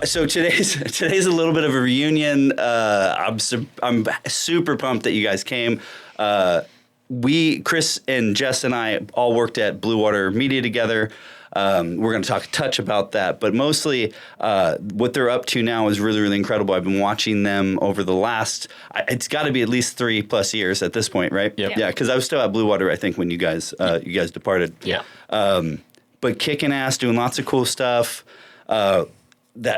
So today's a little bit of a reunion. I'm super pumped that you guys came. Chris and Jess and I all worked at Bluewater Media together. We're going to talk a touch about that, but mostly what they're up to now is really, really incredible. I've been watching them over the last, it's got to be at least 3+ years at this point, right? Yep. Yeah, because I was still at Bluewater, I think, when you guys departed. Yeah. But kicking ass, doing lots of cool stuff. I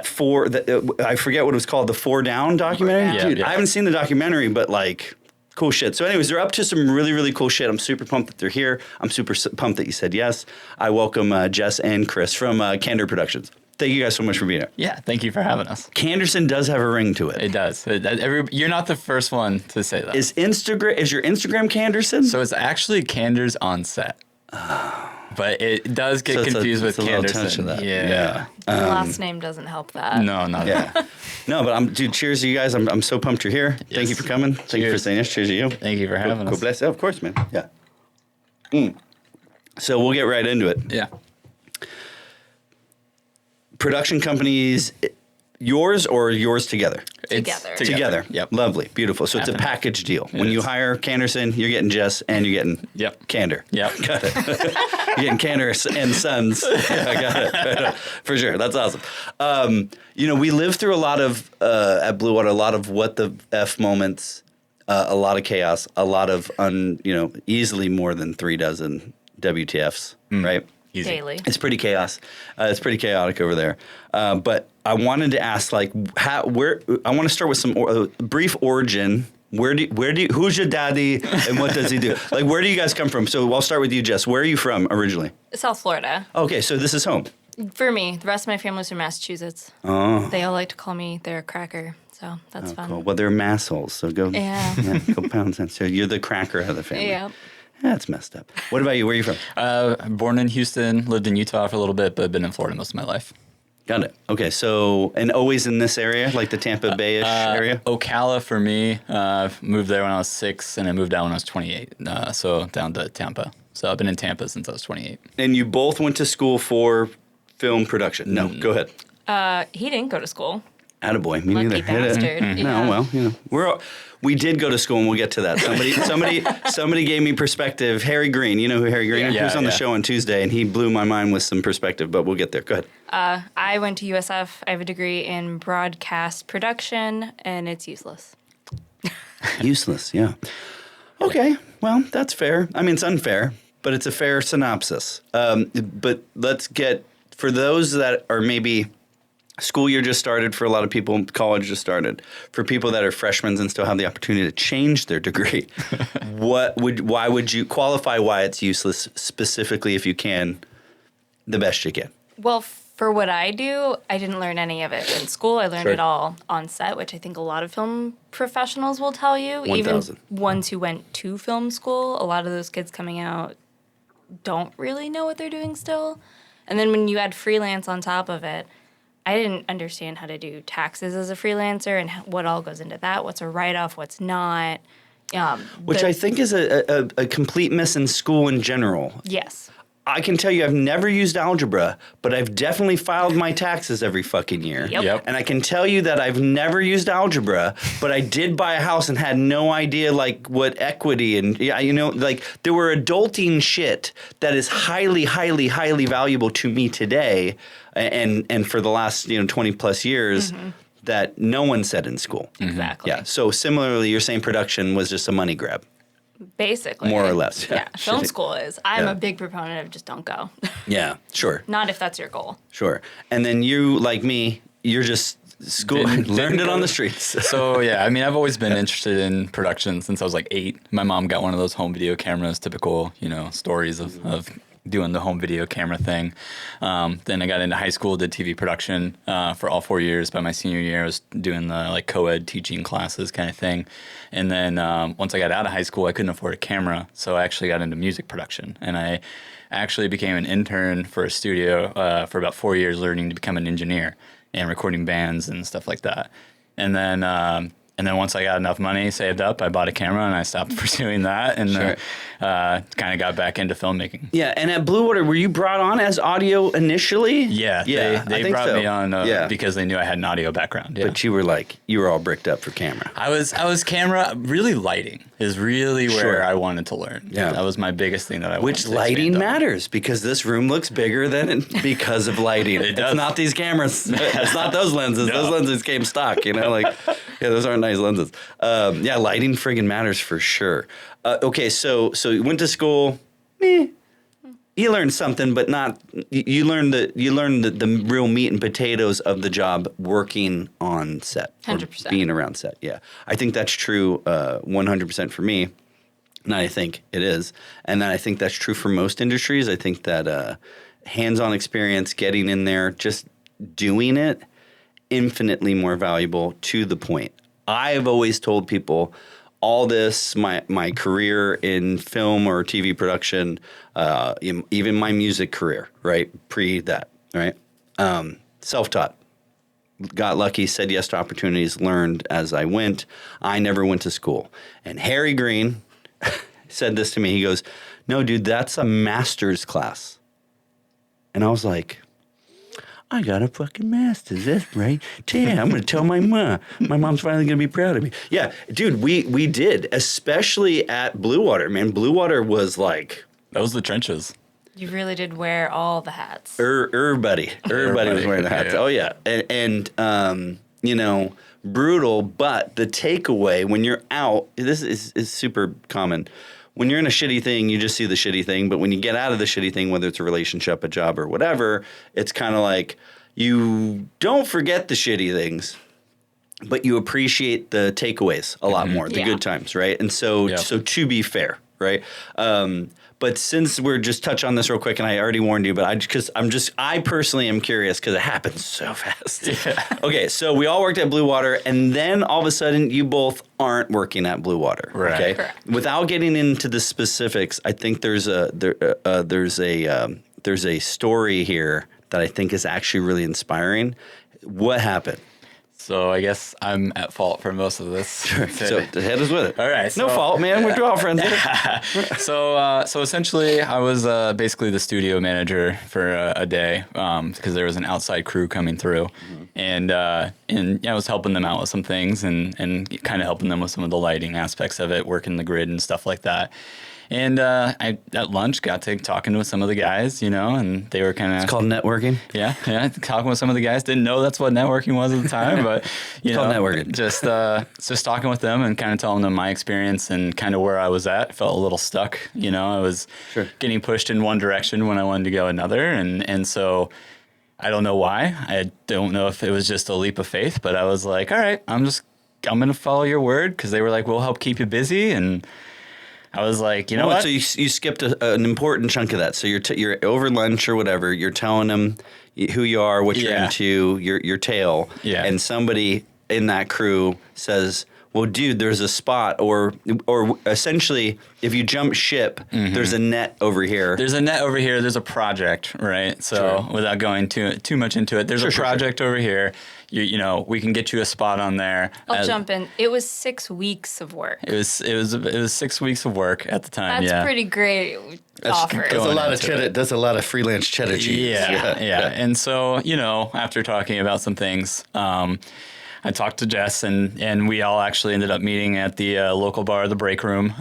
forget what it was called, the 4 Down documentary? Yeah, Dude, yeah. I haven't seen the documentary, but like... Cool shit. So anyways, they're up to some really, really cool shit. I'm super pumped that they're here. I'm super pumped that you said yes. I welcome Jess and Chris from Canders Productions. Thank you guys so much for being here. Yeah, thank you for having us. Canderson does have a ring to it. It does. You're not the first one to say that. Is your Instagram Canderson? So it's actually Canders on set. But it does get confused with Canderson. Yeah. The last name doesn't help that. No, not at all. No, but dude, cheers to you guys. I'm so pumped you're here. Yes. Thank you for coming. Thank you for saying yes. Cheers to you. Thank you for having us. God bless. Oh, of course, man. Yeah. So we'll get right into it. Yeah. Production companies, yours or yours together? Together. Together. Yep. Lovely. Beautiful. So it's a package deal. When you hire Canderson, you're getting Jess and you're getting Cander. Yep. Got it. You're getting Cander and Sons. I got it. For sure. That's awesome. We live through a lot of, at Bluewater, a lot of what the F moments, a lot of chaos, a lot of, easily more than 3 dozen WTFs, right? Easy. Daily. It's pretty chaos. It's pretty chaotic over there. But I wanted to ask, I want to start with some brief origin. Who's your daddy and what does he do? Like, where do you guys come from? So I'll start with you, Jess. Where are you from originally? South Florida. Okay, so this is home. For me, the rest of my family's from Massachusetts. Oh. They all like to call me their cracker, so that's fun. Cool. Well, they're massholes, so go go pound sand. So you're the cracker of the family. Yeah. That's messed up. What about you? Where are you from? Born in Houston, lived in Utah for a little bit, but been in Florida most of my life. Got it. Okay, so, and always in this area, like the Tampa Bay-ish area? Ocala for me. Moved there when I was 6, and I moved down when I was 28, so down to Tampa. So I've been in Tampa since I was 28. And you both went to school for film production? No, go ahead. He didn't go to school. Attaboy, me Lucky neither. bastard. No, well, we did go to school, and we'll get to that. Somebody gave me perspective. Harry Green, you know who Harry Green is? He was on the show on Tuesday, and he blew my mind with some perspective, but we'll get there. Go ahead. I went to USF. I have a degree in broadcast production, and it's useless. Useless, yeah. Okay, well, that's fair. I mean, it's unfair, but it's a fair synopsis. But let's get, for those that are maybe... School year just started for a lot of people. College just started. For people that are freshmen and still have the opportunity to change their degree, why would you qualify why it's useless specifically if you can, the best you can? Well, for what I do, I didn't learn any of it in school. I learned it all on set, which I think a lot of film professionals will tell you. 1,000. Even ones who went to film school, a lot of those kids coming out don't really know what they're doing still. And then when you add freelance on top of it, I didn't understand how to do taxes as a freelancer and what all goes into that. What's a write-off, what's not. Which I think is a complete miss in school in general. Yes. I can tell you I've never used algebra, but I've definitely filed my taxes every fucking year. Yep. And I can tell you that I've never used algebra, but I did buy a house and had no idea like what equity and there were adulting shit that is highly, highly, highly valuable to me today and for the last 20 plus years that no one said in school. Exactly. Yeah. So similarly, you're saying production was just a money grab. Basically. More or less. Yeah. Film school is. I'm a big proponent of just don't go. Yeah, sure. Not if that's your goal. Sure. And then you, like me, you're just learned it on the streets. So, yeah, I mean, I've always been interested in production since I was like 8. My mom got one of those home video cameras, typical, stories of doing the home video camera thing. Then I got into high school, did TV production for all 4 years. By my senior year, I was doing the co-ed teaching classes kind of thing. And then once I got out of high school, I couldn't afford a camera, so I actually got into music production. And I actually became an intern for a studio for about 4 years, learning to become an engineer and recording bands and stuff like that. And then And then once I got enough money saved up, I bought a camera and I stopped pursuing that and kind of got back into filmmaking. Yeah, and at Bluewater, were you brought on as audio initially? Yeah, they brought me on because they knew I had an audio background. Yeah. But you were all bricked up for camera. I was camera, really lighting is really where I wanted to learn. Yeah. That was my biggest thing that I wanted Which to lighting matters, because this room looks bigger than because of lighting. It's not these cameras. It's not those lenses. No. Those lenses came stock, those aren't nice lenses. Lighting friggin' matters for sure. Okay, so you went to school. You learned something, but not. You learned the real meat and potatoes of the job, working on set, 100%, being around set. Yeah, I think that's true, 100% for me. And I think it is, and then I think that's true for most industries. I think that hands-on experience, getting in there, just doing it, infinitely more valuable to the point. I've always told people all this, my career in film or TV production, even my music career, right? Pre that, right? Self-taught. Got lucky, said yes to opportunities, learned as I went. I never went to school. And Harry Green said this to me. He goes, "No, dude, that's a master's class." And I was like, I got a fucking master's, that's right. Damn, I'm going to tell my mom. My mom's finally going to be proud of me. Yeah, dude, we did, especially at Bluewater, man. Bluewater was like... That was the trenches. You really did wear all the hats. Everybody was wearing the hats. Yeah. Oh, yeah. And brutal, but the takeaway when you're out, this is super common. When you're in a shitty thing, you just see the shitty thing. But when you get out of the shitty thing, whether it's a relationship, a job, or whatever, it's kind of like you don't forget the shitty things, but you appreciate the takeaways a lot more, the good times, right? And so to be fair, right? But since we're just touch on this real quick, and I already warned you, but I personally am curious because it happens so fast. Yeah. Okay, so we all worked at Bluewater, and then all of a sudden you both aren't working at Bluewater. Right. Okay. Correct. Without getting into the specifics, I think there's a story here that I think is actually really inspiring. What happened? So I guess I'm at fault for most of this. Sure. So hit us with it. All right. No fault, man. We're all friends. So essentially, I was basically the studio manager for a day because there was an outside crew coming through, and I was helping them out with some things and kind of helping them with some of the lighting aspects of it, working the grid and stuff like that. And I at lunch got to talking with some of the guys, and they were kind of... It's called networking? Yeah, talking with some of the guys. Didn't know that's what networking was at the time, but, it's called networking. Just talking with them and kind of telling them my experience and kind of where I was at. Felt a little stuck, I was getting pushed in one direction when I wanted to go another. And so I don't know why. I don't know if it was just a leap of faith, but I was like, all right, I'm going to follow your word, because they were like, we'll help keep you busy. And I was like, you know what? So you skipped an important chunk of that. So you're over lunch or whatever. You're telling them who you are, what you're into, your tale. Yeah. And somebody in that crew says, well, dude, there's a spot, or essentially, if you jump ship, there's a net over here. There's a net over here. There's a project, right? So without going too much into it, there's a project over here. We can get you a spot on there. I'll jump in. It was 6 weeks of work. It was 6 weeks of work at the time. That's pretty great. Offer. That's a lot of freelance cheddar cheese. Yeah. And so, after talking about some things, I talked to Jess, and we all actually ended up meeting at the local bar, the Break Room,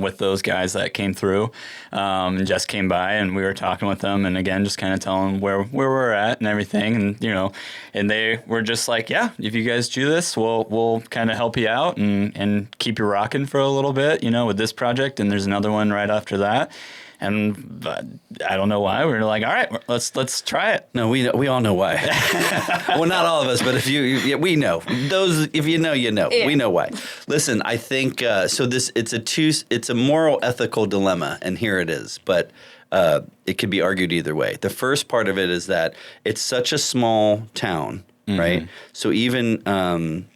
with those guys that came through. And Jess came by, and we were talking with them, and again, just kind of telling where we're at and everything, and they were just like, yeah, if you guys do this, we'll kind of help you out and keep you rocking for a little bit, with this project, and there's another one right after that. And I don't know why. We were like, all right, let's try it. No, we all know why. Well, not all of us, but we know. Those, if you know, Yeah. We know why. Listen, I think so. It's a moral, ethical dilemma, and here it is. But it could be argued either way. The first part of it is that it's such a small town, right? So even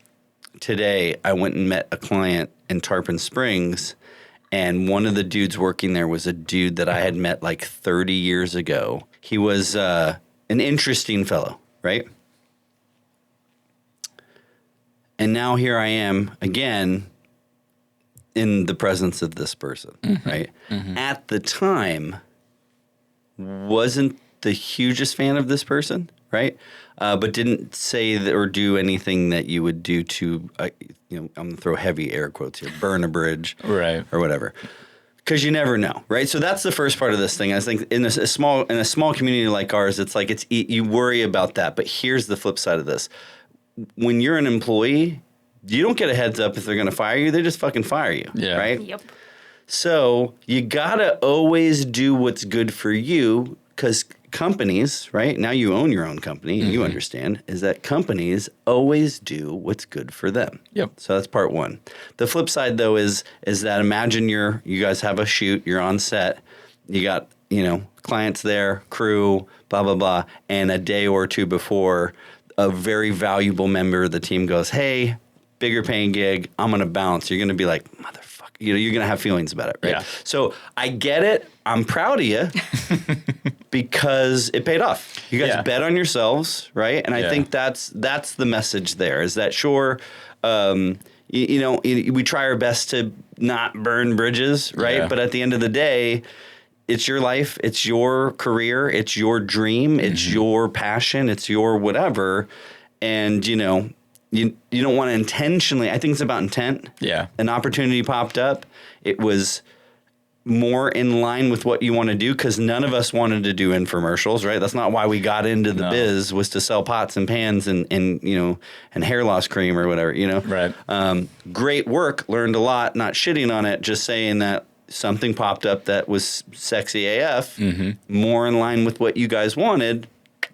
today, I went and met a client in Tarpon Springs. And one of the dudes working there was a dude that I had met like 30 years ago. He was an interesting fellow, right? And now here I am again in the presence of this person, right? At the time, wasn't the hugest fan of this person, right? But didn't say that or do anything that you would do to, I'm going to throw heavy air quotes here, burn a bridge, Right. or whatever. Because you never know, right? So that's the first part of this thing. I think in a small community like ours, it's like you worry about that. But here's the flip side of this: when you're an employee, you don't get a heads up if they're going to fire you. They just fucking fire you, right? Yep. So you gotta always do what's good for you, because companies, right? Now you own your own company, and you understand is that companies always do what's good for them. Yep. So that's part one. The flip side, though, is that imagine you guys have a shoot, you're on set, you got clients there, crew, blah blah blah, and a day or two before, a very valuable member of the team goes, "Hey, bigger paying gig, I'm gonna bounce." You're gonna be like, "Motherfucker." You're going to have feelings about it, right? Yeah. So I get it. I'm proud of you because it paid off. You guys bet on yourselves, right? And I think that's the message there is that, sure, we try our best to not burn bridges, right? Yeah. But at the end of the day, it's your life, it's your career, it's your dream, it's your passion, it's your whatever. And, you don't want to intentionally, I think it's about intent. Yeah. An opportunity popped up. It was more in line with what you want to do, because none of us wanted to do infomercials, right? That's not why we got into the biz, was to sell pots and pans and hair loss cream or whatever, Right. Great work, learned a lot, not shitting on it, just saying that something popped up that was sexy AF, more in line with what you guys wanted.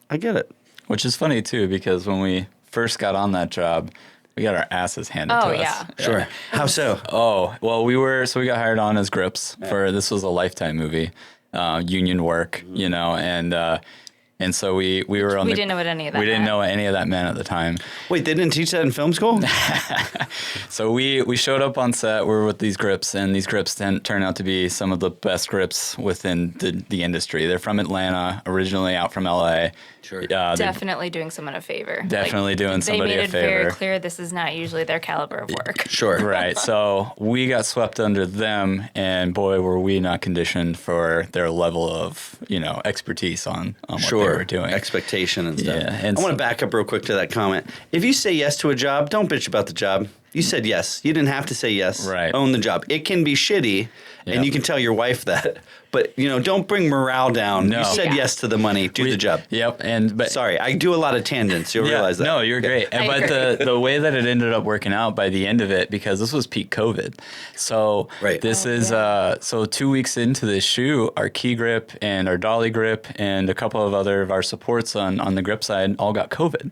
I get it. Which is funny too, because when we first got on that job, we got our asses handed to us. Yeah. Sure. How so? Oh, well, we got hired on as grips this was a Lifetime movie, union work, and so we were on We didn't know what any of that We didn't meant. know what any of that meant at the time. Wait, they didn't teach that in film school? So we showed up on set, we were with these grips, and these grips turn out to be some of the best grips within the industry. They're from Atlanta, originally out from LA. Sure. Definitely doing someone a favor. Definitely doing somebody a They made it favor. very clear this is not usually their caliber of work. Sure. Right. So we got swept under them, and boy, were we not conditioned for their level of, expertise on what they were doing. Expectation and stuff. Yeah, and I want to back up real quick to that comment. If you say yes to a job, don't bitch about the job. You said yes. You didn't have to say yes. Right. Own the job. It can be shitty, and Yep. you can tell your wife that. But, don't bring morale down. No. You said yes to the money. Do the job. Yep. But Sorry, I do a lot of tangents. You'll realize that. No, you're great. I But agree. the way that it ended up working out by the end of it, because this was peak COVID. So Right. this Oh, is yeah. so 2 weeks into this shoot, our key grip and our dolly grip and a couple of other of our supports on the grip side all got COVID.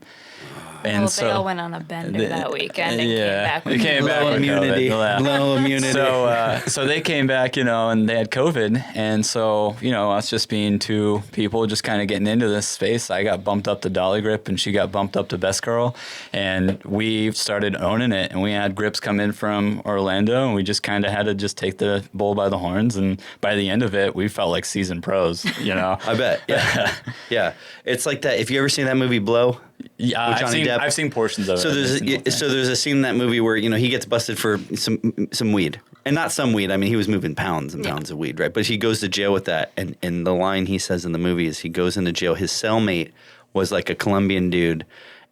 And Well, so they all went on a bender that weekend and yeah, came back they with came back Low with immunity. COVID. Yeah. Low immunity. So they came back, and they had COVID, and so us just being two people just kind of getting into this space, I got bumped up to dolly grip, and she got bumped up to best girl, and we started owning it, and we had grips come in from Orlando, and we just kind of had to just take the bull by the horns, and by the end of it, we felt like seasoned pros, I bet. Yeah. Yeah. It's like that. If you ever seen that movie Blow? Yeah, With Johnny Depp. I've seen portions of So it. there's a scene in that movie where he gets busted for some weed, and not some weed. I mean, he was moving pounds and pounds of weed, right? But he goes to jail with that, and the line he says in the movie is he goes into jail. His cellmate was like a Colombian dude,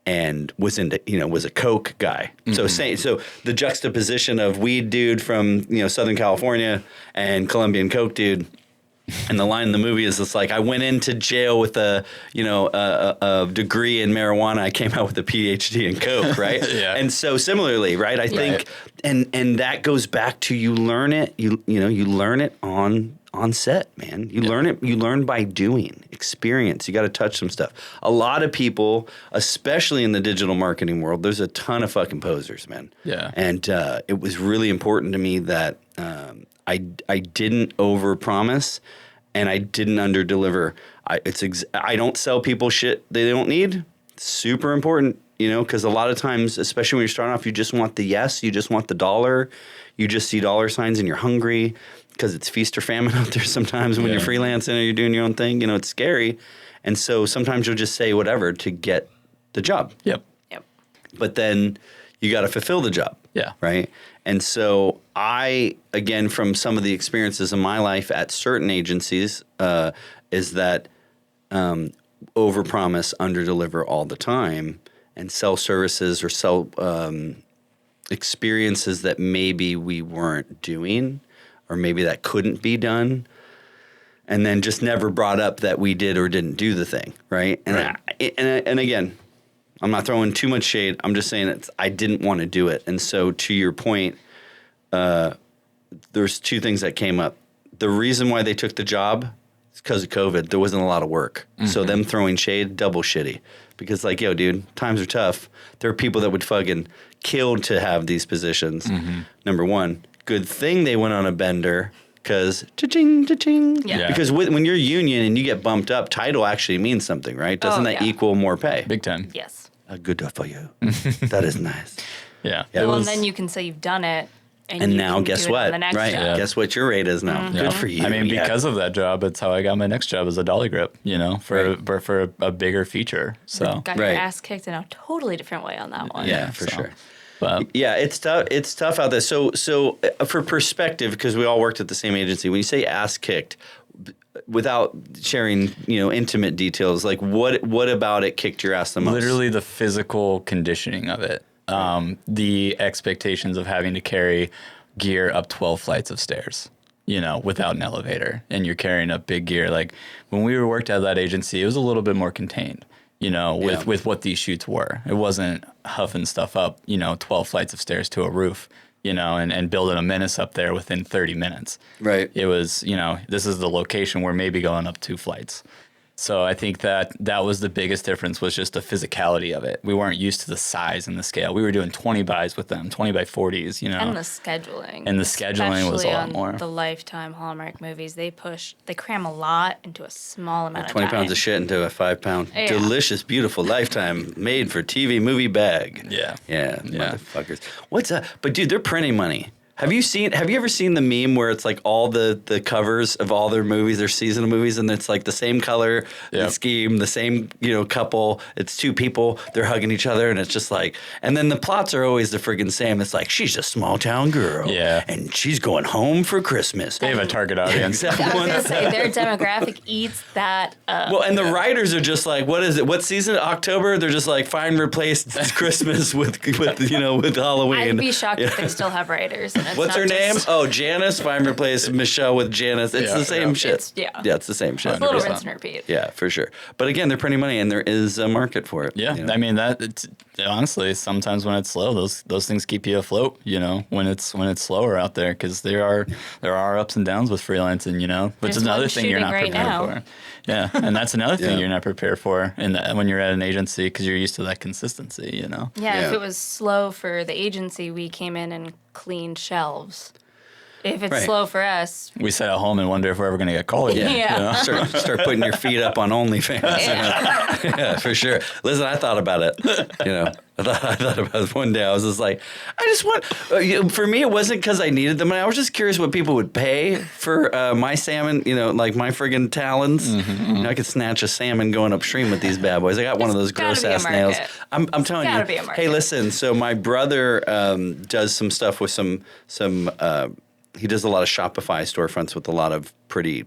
and was a coke guy. Mm-hmm. So the juxtaposition of weed dude from Southern California and Colombian coke dude. And the line in the movie is it's like, I went into jail with a degree in marijuana. I came out with a PhD in coke, right? Yeah. And so similarly, right? I think, and that goes back to you learn it. You learn it on set, man. You learn it. You learn by doing experience. You got to touch some stuff. A lot of people, especially in the digital marketing world, there's a ton of fucking posers, man. Yeah. And it was really important to me that I didn't overpromise and I didn't underdeliver. I don't sell people shit they don't need. Super important, because a lot of times, especially when you're starting off, you just want the yes, you just want the dollar, you just see dollar signs and you're hungry because it's feast or famine out there sometimes when you're freelancing or you're doing your own thing. It's scary. And so sometimes you'll just say whatever to get the job. Yep. Yep. But then you got to fulfill the job. Yeah. Right. And so again, from some of the experiences in my life at certain agencies, is that overpromise, underdeliver all the time, and sell services or sell experiences that maybe we weren't doing, or maybe that couldn't be done, and then just never brought up that we did or didn't do the thing, right? And and again, I'm not throwing too much shade. I'm just saying I didn't want to do it. And so to your point, there's two things that came up. The reason why they took the job is because of COVID. There wasn't a lot of work. So them throwing shade, double shitty. Because like, yo, dude, times are tough. There are people that would fucking kill to have these positions. Number one, good thing they went on a bender. Because cha-ching, cha-ching. Yeah. Because when you're union and you get bumped up, title actually means something, right? Doesn't that equal more pay? Big time. Yes. Good for you. That is nice. Yeah. Well, and then you can say you've done it. And you now, can guess do it on what? the next Right. job. Guess what your rate is now. Good for you. I mean, Yeah. because of that job, it's how I got my next job as a dolly grip, for a bigger feature. So, Got your ass kicked in a totally different way on that one. Yeah, for sure. But Yeah, it's tough. It's tough out there. So for perspective, because we all worked at the same agency, when you say ass kicked, without sharing, intimate details, like what about it kicked your ass the most? literally the physical conditioning of it, the expectations of having to carry gear up 12 flights of stairs, without an elevator, and you're carrying up big gear. Like when we worked at that agency, it was a little bit more contained. With what these shoots were. It wasn't huffing stuff up, 12 flights of stairs to a roof, and building a menace up there within 30 minutes. Right. It was, this is the location we're maybe going up 2 flights. So I think that was the biggest difference, was just the physicality of it. We weren't used to the size and the scale. We were doing 20 bys with them, 20 by 40s, And the scheduling. And the scheduling was a lot more. The Lifetime Hallmark movies, they cram a lot into a small amount of 20 time. pounds of shit into a 5-pound, Yeah. delicious, beautiful Lifetime made for TV movie bag. Yeah. Yeah, motherfuckers. What's up? But dude, they're printing money. Have you ever seen the meme where it's like all the covers of all their movies, their seasonal movies, and it's like the same color, the scheme, the same, couple. It's two people, they're hugging each other, and it's just like, and then the plots are always the friggin' same. It's like, she's a small town girl. Yeah. And she's going home for Christmas. They have a target audience. I was going to say, their demographic eats that up. Well, and the writers are just like, what is it? What season? October? They're just like, fine, replace Christmas with Halloween. I'd be shocked if they still have writers. And it's What's not her name? just- Oh, Janice. Fine, replace Michelle with Janice. It's the same shit. It's the same shit. It's a little 100%. rinse and repeat. Yeah, for sure. But again, they're printing money, and there is a market for it. Yeah, I mean honestly, sometimes when it's slow, those things keep you afloat. When it's slower out there, because there are ups and downs with freelancing. Which is There's another one thing you're not shooting right prepared now. for. Yeah, and that's another thing you're not prepared for, when you're at an agency, because you're used to that consistency. Yeah, if it was slow for the agency, we came in and cleaned shelves. If it's slow for us, We sit at home and wonder if we're ever going to get called again. Yeah. Start putting your feet up on OnlyFans. Yeah, for sure. Listen, I thought about it. I thought about it one day. I was just like, I just want. For me, it wasn't because I needed the money. I was just curious what people would pay for my salmon. Like my friggin' talons. I could snatch a salmon going upstream with these bad boys. I got one of those There's gross gotta ass be a nails. market. I'm telling Gotta you. be a market. Hey, listen. So my brother does some stuff with some. He does a lot of Shopify storefronts with a lot of pretty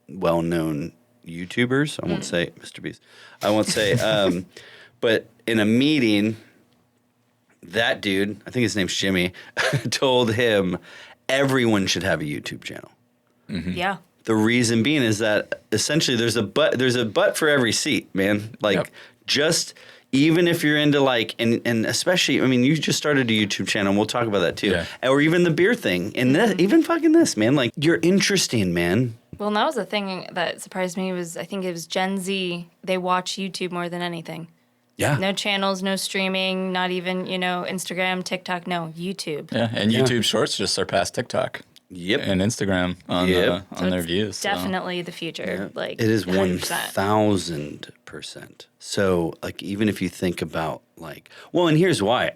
well-known YouTubers. I won't say Mr. Beast. I won't say. But in a meeting, that dude, I think his name's Jimmy, told him everyone should have a YouTube channel. yeah. The reason being is that essentially there's a butt for every seat, man. Like just even if you're into and especially, I mean, you just started a YouTube channel, and we'll talk about that too. Yeah. Or even the beer thing, and even fucking this, man. Like, you're interesting, man. Well, and that was the thing that surprised me was I think it was Gen Z. They watch YouTube more than anything. Yeah. No channels, no streaming, not even, Instagram, TikTok, no, YouTube. Yeah, and YouTube Shorts just surpassed TikTok. Yep. And Instagram on their views. So. Definitely the future. Like It is 100%. 1,000%. So, even if you think about and here's why.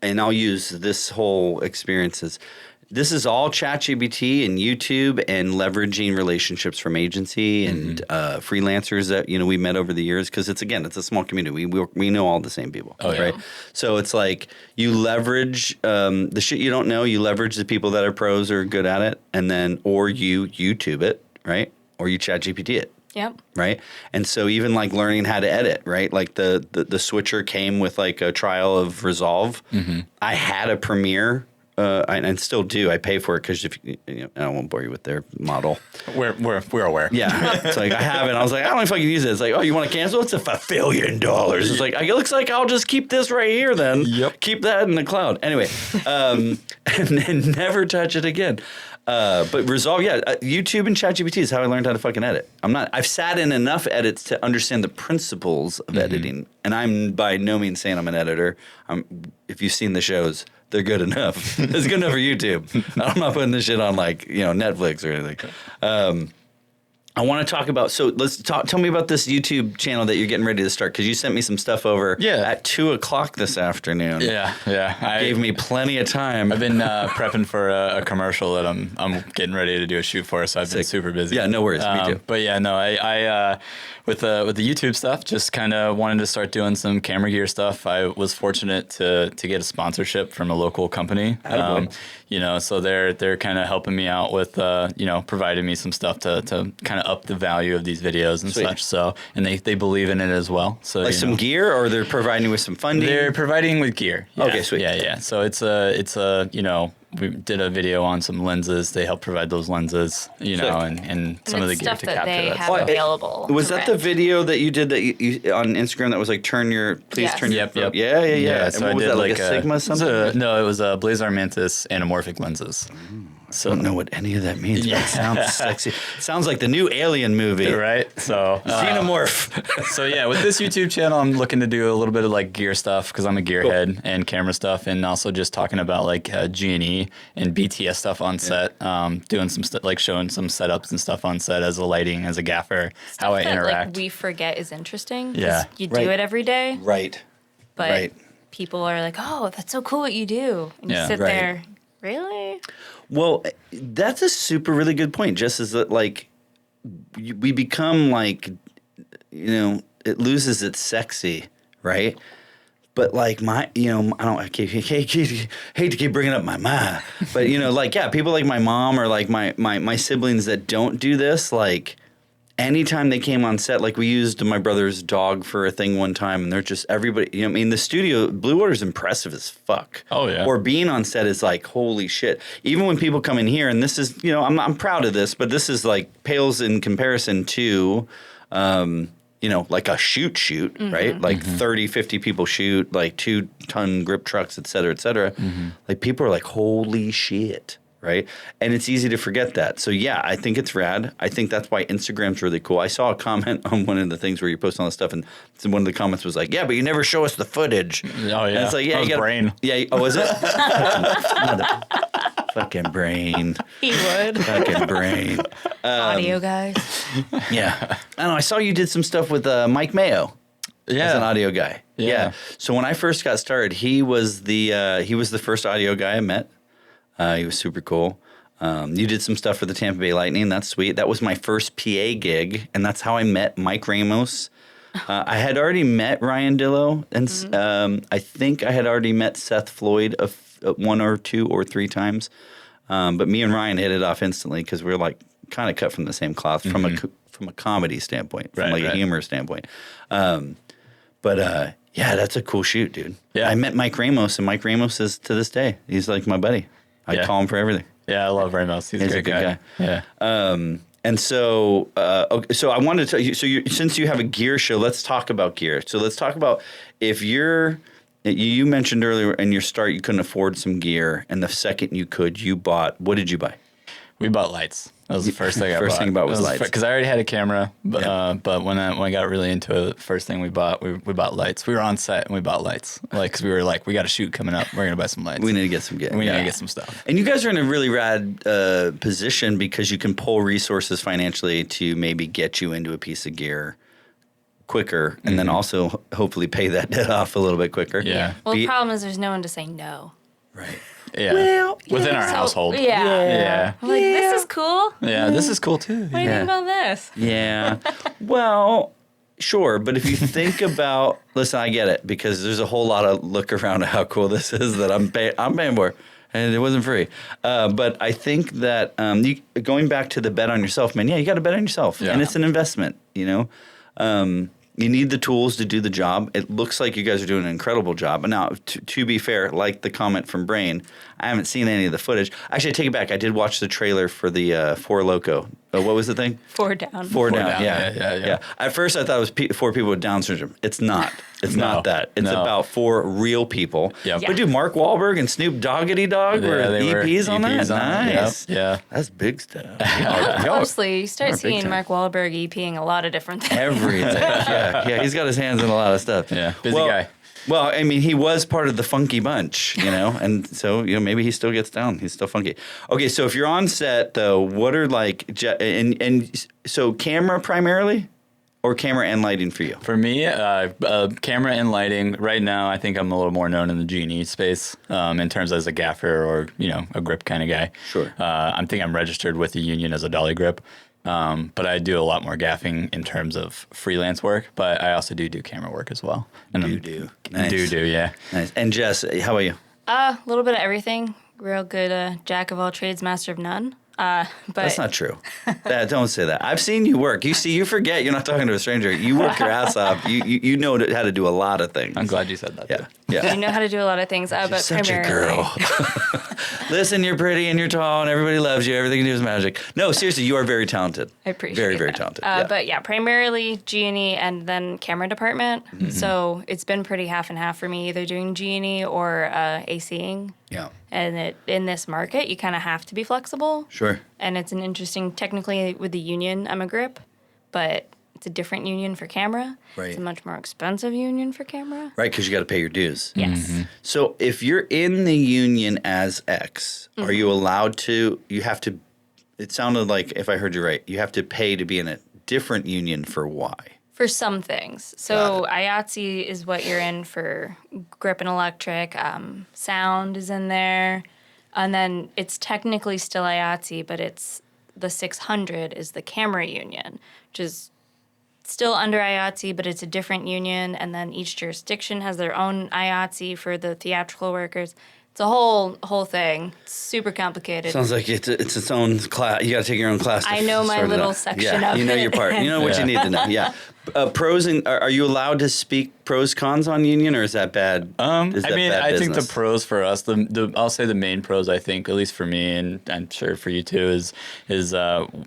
And I'll use this whole experience as this is all ChatGPT and YouTube and leveraging relationships from agency and freelancers that we met over the years, because it's a small community. We know all the same people, right? So it's like you leverage the shit you don't know. You leverage the people that are pros or good at it, and then or you YouTube it, right? Or you ChatGPT it. Yep. Right. And so even like learning how to edit, right? Like the switcher came with like a trial of Resolve. I had a Premiere. And still do. I pay for it because I won't bore you with their model. We're aware. Yeah, it's like I have it. I was like, I don't know if I can use it. It's like, oh, you want to cancel? It's $1 billion. It's like, it looks like I'll just keep this right here then. Yep. Keep that in the cloud. Anyway, and then never touch it again. But Resolve, YouTube and ChatGPT is how I learned how to fucking edit. I've sat in enough edits to understand the principles of editing, and I'm by no means saying I'm an editor. If you've seen the shows, they're good enough. It's good enough for YouTube. I'm not putting this shit on like Netflix or anything. I want to talk about. So tell me about this YouTube channel that you're getting ready to start, because you sent me some stuff over at 2:00 this afternoon. Yeah. Gave me plenty of time. I've been prepping for a commercial that I'm getting ready to do a shoot for, so I've been super busy. Yeah, no worries. Me too. But yeah, no, I with the YouTube stuff, just kind of wanted to start doing some camera gear stuff. I was fortunate to get a sponsorship from a local company. So they're kind of helping me out with providing me some stuff to kind of up the value of these videos and such. So, and they believe in it as well. So like some gear, or they're providing you with some funding? They're providing with gear. Yeah. Okay, sweet. Yeah. So it's we did a video on some lenses. They help provide those lenses, and some of the gear to that capture they that. have available. Was that the video that you did that you on Instagram that was like turn your Yep. Yeah. So and what I was did that, like a Sigma something? No, it was a Blazar Mantis anamorphic lenses. So I don't know what any of that means, but it sounds sexy. It sounds like the new Alien movie. Right? So Xenomorph. So yeah, with this YouTube channel, I'm looking to do a little bit of like gear stuff, because I'm a gearhead, and camera stuff, and also just talking about like G&E and BTS stuff on set, doing some like showing some setups and stuff on set as a lighting, as a gaffer, how I interact. Like we forget is interesting. Yeah. You do it every day. Right. But people are like, oh, that's so cool what you do. And you sit there, really? Well, that's a really good point. Just as that, like, we become like, it loses its sexy, right? But like I hate to keep bringing up my mom, but people like my mom or like my siblings that don't do this, like. Anytime they came on set, like we used my brother's dog for a thing one time, and they're just everybody. The studio, Bluewater's impressive as fuck. Oh yeah. Or being on set is like holy shit. Even when people come in here, and this is, I'm proud of this, but this is like pales in comparison to, like a shoot, right? Like 30, 50 people shoot, like 2-ton grip trucks, et cetera, et cetera. Like people are like, holy shit. Right. And it's easy to forget that. So, yeah, I think it's rad. I think that's why Instagram's really cool. I saw a comment on one of the things where you post all this stuff, and one of the comments was like, yeah, but you never show us the footage. Oh, yeah. And it's like, yeah, you got brain. Yeah. Oh, was it? Fucking brain. He would. Fucking brain. Audio guys. Yeah. I don't know. I saw you did some stuff with Mike Mayo. Yeah. As an audio guy. Yeah. So when I first got started, he was the first audio guy I met. He was super cool. You did some stuff for the Tampa Bay Lightning. That's sweet. That was my first PA gig, and that's how I met Mike Ramos. I had already met Ryan Dillo, and I think I had already met Seth Floyd 1 or 2 or 3 times. But me and Ryan hit it off instantly because we were like kind of cut from the same cloth from a comedy standpoint, from a humor standpoint. But that's a cool shoot, dude. Yeah. I met Mike Ramos, and Mike Ramos is to this day. He's like my buddy. I call him for everything. Yeah, I love Ramos. He's a good guy. Yeah. And so, so I wanted to tell you. So, since you have a gear show, let's talk about gear. So, let's talk about if you mentioned earlier in your start you couldn't afford some gear, and the second you could, you bought. What did you buy? We bought lights. That was the first thing I bought. First thing about was lights. Because I already had a camera, but when I got really into it, the first thing we bought lights. We were on set and we bought lights. Like, because we were like, we got a shoot coming up. We're going to buy some lights. We need to get some gear. We need to get some stuff. And you guys are in a really rad position because you can pull resources financially to maybe get you into a piece of gear quicker, and then also hopefully pay that debt off a little bit quicker. Yeah. Well, the problem is there's no one to say no. Right. Yeah. Well, Within our So, household. Yeah. I'm like, this is cool. Yeah, this is cool too. What do you Yeah. think about this? Yeah. Well, sure. But if you think about, listen, I get it because there's a whole lot of look around at how cool this is that I'm paying for. And it wasn't free. But I think that going back to the bet on yourself, man, you got to bet on yourself. Yeah. And it's an investment, you know. You need the tools to do the job. It looks like you guys are doing an incredible job. And now, to be fair, like the comment from Brain, I haven't seen any of the footage. Actually, I take it back. I did watch the trailer for the Four Loko. What was the thing? 4 down. Four down. Down. Yeah. At first, I thought it was 4 people with Down syndrome. It's not. It's not that. It's about 4 real people. Yep. But dude, Mark Wahlberg and Snoop Doggity Dogg were EPs on that? EPs on it. Nice. Yep. Yeah. That's big stuff. Honestly, you start Big seeing time. Mark Wahlberg EPing a lot of different things. Everything. Yeah, he's got his hands in a lot of stuff. Yeah, busy guy. Well, I mean, he was part of the funky bunch, you know, and so, you know, maybe he still gets down. He's still funky. Okay, so if you're on set, though, what are like, and so camera primarily or camera and lighting for you? For me, camera and lighting. Right now, I think I'm a little more known in the G&E space in terms as a gaffer or, you know, a grip kind of guy. Sure. I think I'm registered with the union as a dolly grip. But I do a lot more gaffing in terms of freelance work, but I also do camera work as well. And Nice. Yeah. Nice. And Jess, how about you? A little bit of everything. Real good jack of all trades, master of none. But That's not true. Don't say that. I've seen you work. You forget you're not talking to a stranger. You work your ass off. You know how to do a lot of things. I'm glad you said that. Yeah. I Yeah. know how to do a lot of things, but Such a primarily. girl. Listen, you're pretty and you're tall and everybody loves you. Everything you do is magic. No, seriously, you are very talented. I appreciate Very, very that. talented. But yeah, primarily G&E and then camera department. Mm-hmm. So it's been pretty half and half for me, either doing G&E or ACing. Yeah. And in this market, you kind of have to be flexible. Sure. And it's an interesting, technically with the union, I'm a grip, but it's a different union for camera. Right. It's a much more expensive union for camera. Right, because you got to pay your dues. Yes. So if you're in the union as X, are you allowed to, you have to, it sounded like, if I heard you right, you have to pay to be in a different union for Y. For some things. So IATSE is what you're in for grip and electric. Sound is in there. And then it's technically still IATSE, but it's the 600 is the camera union, which is still under IATSE, but it's a different union. And then each jurisdiction has their own IATSE for the theatrical workers. It's a whole thing. It's super complicated. Sounds like it's its own class. You got to take your own class. To I know my sort it little out. section yeah, of you know it. your part. You know what you need to know. Yeah. Pros and are you allowed to speak pros cons on union, or is that bad? I think the business? pros for us, I'll say the main pros, I think, at least for me, and I'm sure for you too, is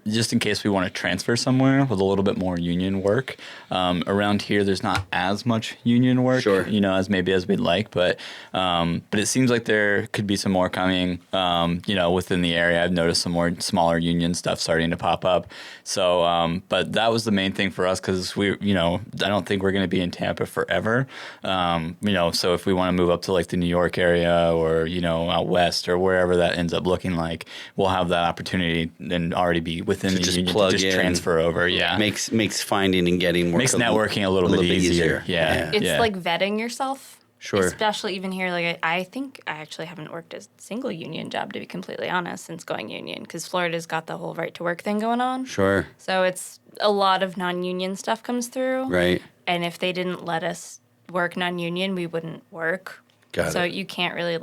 just in case we want to transfer somewhere with a little bit more union work. Around here, there's not as much union work, Sure. as we'd like, but it seems like there could be some more coming, within the area. I've noticed some more smaller union stuff starting to pop up. So, but that was the main thing for us because I don't think we're going to be in Tampa forever. So if we want to move up to like the New York area or, out west or wherever that ends up looking like, we'll have that opportunity and already be within the union to just transfer over. Yeah. Makes finding and getting work Makes networking a little bit easier. Yeah. It's like vetting yourself. Sure. Especially even here, like I think I actually haven't worked a single union job, to be completely honest, since going union, because Florida's got the whole right to work thing going on. Sure. So it's a lot of non-union stuff comes through. Right. And if they didn't let us work non-union, we wouldn't work. Got so it. you can't really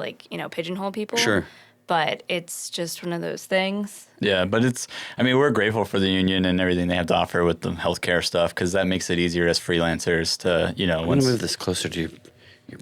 pigeonhole people. Sure. But it's just one of those things. Yeah, but we're grateful for the union and everything they have to offer with the healthcare stuff because that makes it easier as freelancers to, I'm going to move this closer to your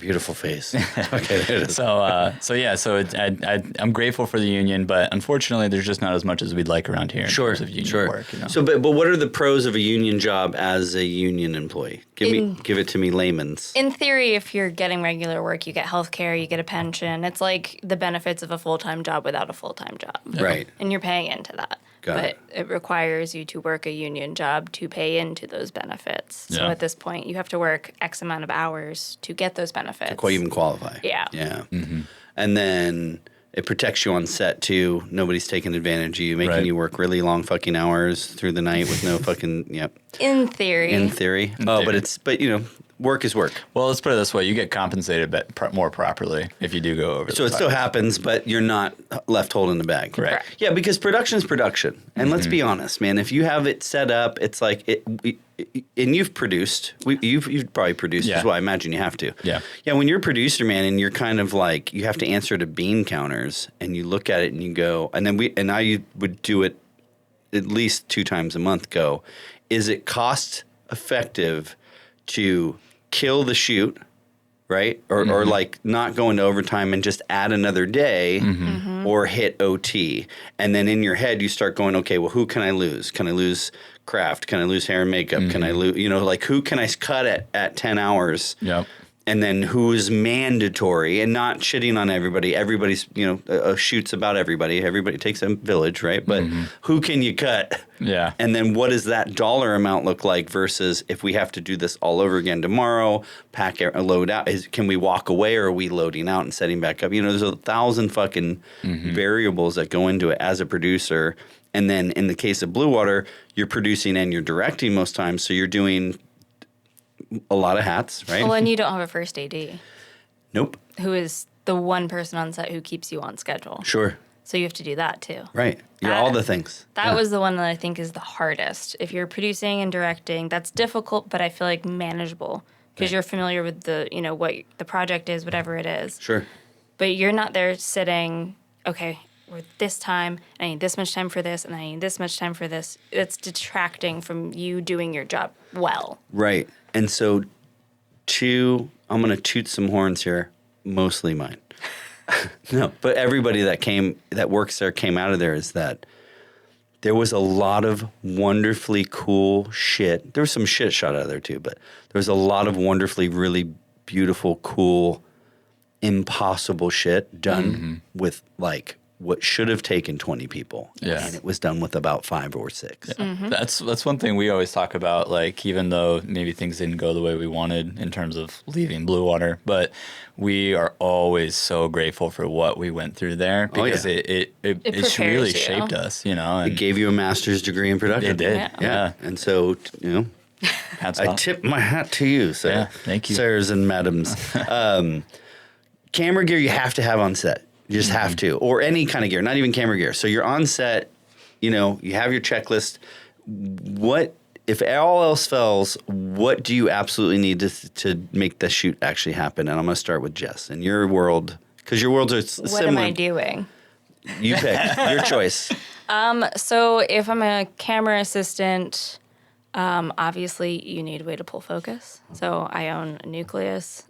beautiful face. Okay, there it is. I'm grateful for the union, but unfortunately, there's just not as much as we'd like around here in terms of union work. So, but what are the pros of a union job as a union employee? Give it to me, layman's. In theory, if you're getting regular work, you get health care, you get a pension. It's like the benefits of a full-time job without a full-time job. Right. And you're paying into that. But it requires you to work a union job to pay into those benefits. So at this point, you have to work X amount of hours to get those benefits. To even qualify. Yeah. Yeah. Mm-hmm. And then it protects you on set, too. Nobody's taking advantage of you, making you work really long fucking hours through the night with no fucking, In theory. In theory. But work is work. Well, let's put it this way: you get compensated more properly if you do go over. So it still happens, but you're not left holding the bag. Right. Yeah, because production's production. And let's be honest, man. If you have it set up, it's like and you've produced. You've probably produced as well. I imagine you have to. Yeah. Yeah. When you're a producer, man, and you're kind of like you have to answer to bean counters, and you look at it and you go, and I would do it at least 2 times a month. Go, is it cost effective to kill the shoot, right? Or like not go into overtime and just add another day or hit OT. And then in your head, you start going, okay, well, who can I lose? Can I lose craft? Can I lose hair and makeup? Can I lose, like who can I cut at 10 hours? Yep. And then who's mandatory, and not shitting on everybody. Everybody's, a shoot's about everybody. Everybody takes a village, right? But who can you cut? Yeah. And then what does that dollar amount look like versus if we have to do this all over again tomorrow, pack a load out? Can we walk away, or are we loading out and setting back up? There's 1,000 fucking variables that go into it as a producer. And then in the case of Bluewater, you're producing and you're directing most times. So you're doing a lot of hats, right? Well, and you don't have a first AD. Nope. Who is the one person on set who keeps you on schedule. Sure. So you have to do that too. Right. You're all the things. That was the one that I think is the hardest. If you're producing and directing, that's difficult, but I feel like manageable because you're familiar with the, what the project is, whatever it is. Sure. But you're not there sitting, okay, we're this time, and I need this much time for this, and I need this much time for this. It's detracting from you doing your job well. Right. And so, I'm going to toot some horns here, mostly mine. No, but everybody that works there came out of there is that there was a lot of wonderfully cool shit. There was some shit shot out of there too, but there was a lot of wonderfully, really beautiful, cool, impossible shit done with like what should have taken 20 people. Yeah. And it was done with about 5 or 6. Yeah. That's one thing we always talk about, like even though maybe things didn't go the way we wanted in terms of leaving Bluewater, but we are always so grateful for what we went through there because it really shaped us, And it gave you a master's degree in production. It did. Yeah. And so, Hats I off. tip my hat to you, sir. Yeah, thank you. Sirs and madams. Camera gear you have to have on set. You just have to. Or any kind of gear, not even camera gear. So you're on set, you have your checklist. What, if all else fails, what do you absolutely need to make the shoot actually happen? And I'm going to start with Jess. In your world, because your worlds are similar. What am I doing? You pick. Your choice. So if I'm a camera assistant, obviously you need a way to pull focus. So I own a Nucleus.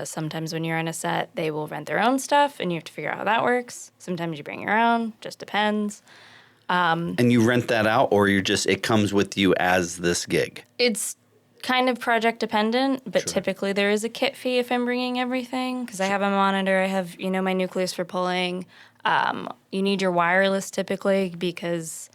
Sometimes when you're on a set, they will rent their own stuff, and you have to figure out how that works. Sometimes you bring your own, just depends. And you rent that out, or it comes with you as this gig? It's kind of project dependent, but typically there is a kit fee if I'm bringing everything, because I have a monitor, I have, my Nucleus for pulling. You need your wireless typically, because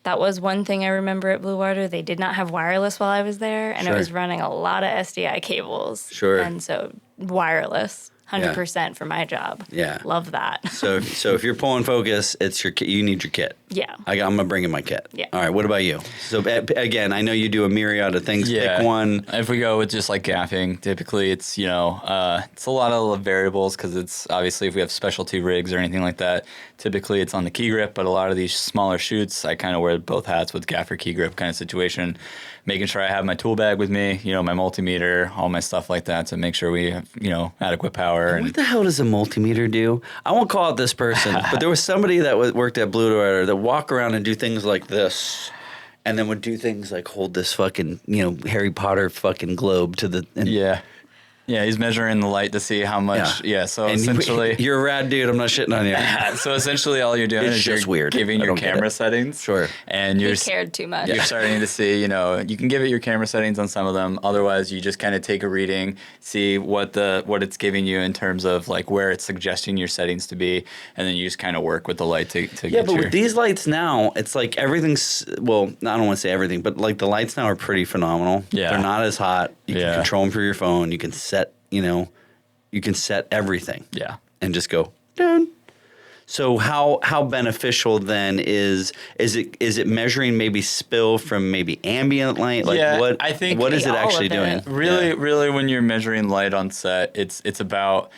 that was one thing I remember at Bluewater. They did not have wireless while I was there, and it was running a lot of SDI cables. Sure. And so wireless, 100% for my job. Yeah. Love that. So if you're pulling focus, it's you need your kit. Yeah. I'm going to bring in my kit. Yeah. All right, what about you? So again, I know you do a myriad of things. Yeah. Pick one. If we go with just like gaffing, typically it's, it's a lot of variables because it's obviously if we have specialty rigs or anything like that, typically it's on the key grip, but a lot of these smaller shoots, I kind of wear both hats with gaffer key grip kind of situation, making sure I have my tool bag with me, my multimeter, all my stuff like that to make sure we have, adequate power. What the hell does a multimeter do? I won't call out this person, but there was somebody that worked at Bluewater that walk around and do things like this, and then would do things like hold this fucking, Harry Potter fucking globe to the... Yeah, he's measuring the light to see how much. Yeah, so and essentially... You're a rad dude. I'm not shitting on you. So essentially all you're doing It's is just you're weird. giving I your don't get camera it. settings. Sure. And He cared too much. You're starting to see, you can give it your camera settings on some of them. Otherwise, you just kind of take a reading, see what it's giving you in terms of like where it's suggesting your settings to be, and then you just kind of work with the light to get but with these lights now, it's like everything's, well, I don't want to say everything, but like the lights now are pretty phenomenal. Yeah. They're not as hot. You can control them through your phone. You can set, you can set everything. Yeah. And just go, done. So how beneficial then is it measuring maybe spill from maybe ambient light? Like what I think what is it all actually of doing? it. really when you're measuring light on set, it's about,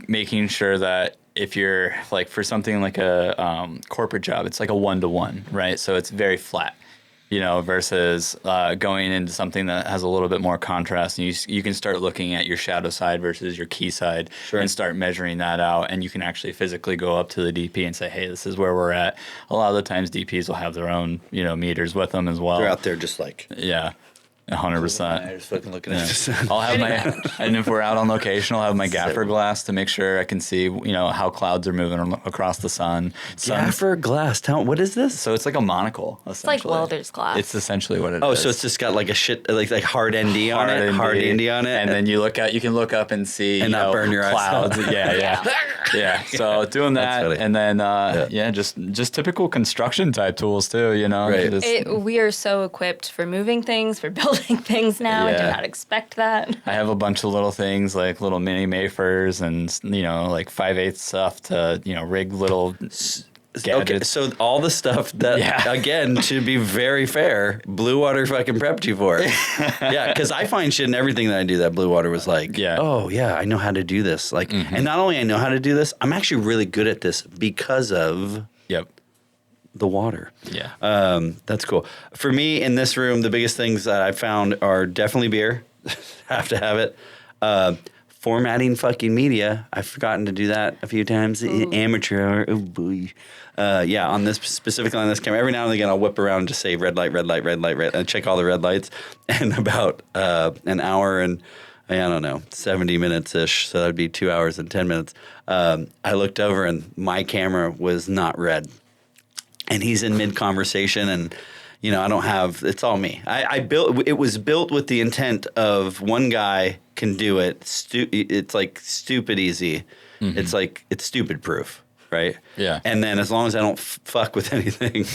making sure that if you're like for something like a corporate job, it's like a 1-to-1, right? So it's very flat. Versus going into something that has a little bit more contrast, and you can start looking at your shadow side versus your key side, and start measuring that out, and you can actually physically go up to the DP and say, hey, this is where we're at. A lot of the times DPs will have their own, meters with them as well. They're out there just like 100%. just fucking looking at this. I'll have and if we're out on location, I'll have my gaffer glass to make sure I can see, how clouds are moving across the sun. Gaffer glass. What is this? So it's like a monocle, It's like welder's glass. It's essentially what it is. Oh, so it's just got like a shit like hard ND on it, hard ND on it, and then you can look up and see and not burn your clouds. eyes. Yeah. So doing that, and then just typical construction type tools too. Right. We are so equipped for moving things, for building things now. I did not expect that. I have a bunch of little things like little mini Mayfers and like 5/8 stuff to rig little gadgets. Okay, so all the stuff that again, to be very fair, Bluewater fucking prepped you for it. Because I find shit in everything that I do that Bluewater was like, oh yeah, I know how to do this. Like, and not only I know how to do this, I'm actually really good at this because of the water. That's cool. For me in this room, the biggest things that I found are definitely beer. Have to have it. Formatting fucking media. I've forgotten to do that a few times. Amateur hour. Oh boy. On this specifically on this camera, every now and again I'll whip around and just say red light, and check all the red lights. And about an hour and I don't know, 70 minutes ish. So that'd be 2 hours and 10 minutes. I looked over and my camera was not red. And he's in mid conversation, and I don't have. It's all me. I built. It was built with the intent of one guy can do it. It's like stupid easy. It's like it's stupid proof, right? Yeah. And then as long as I don't fuck with anything,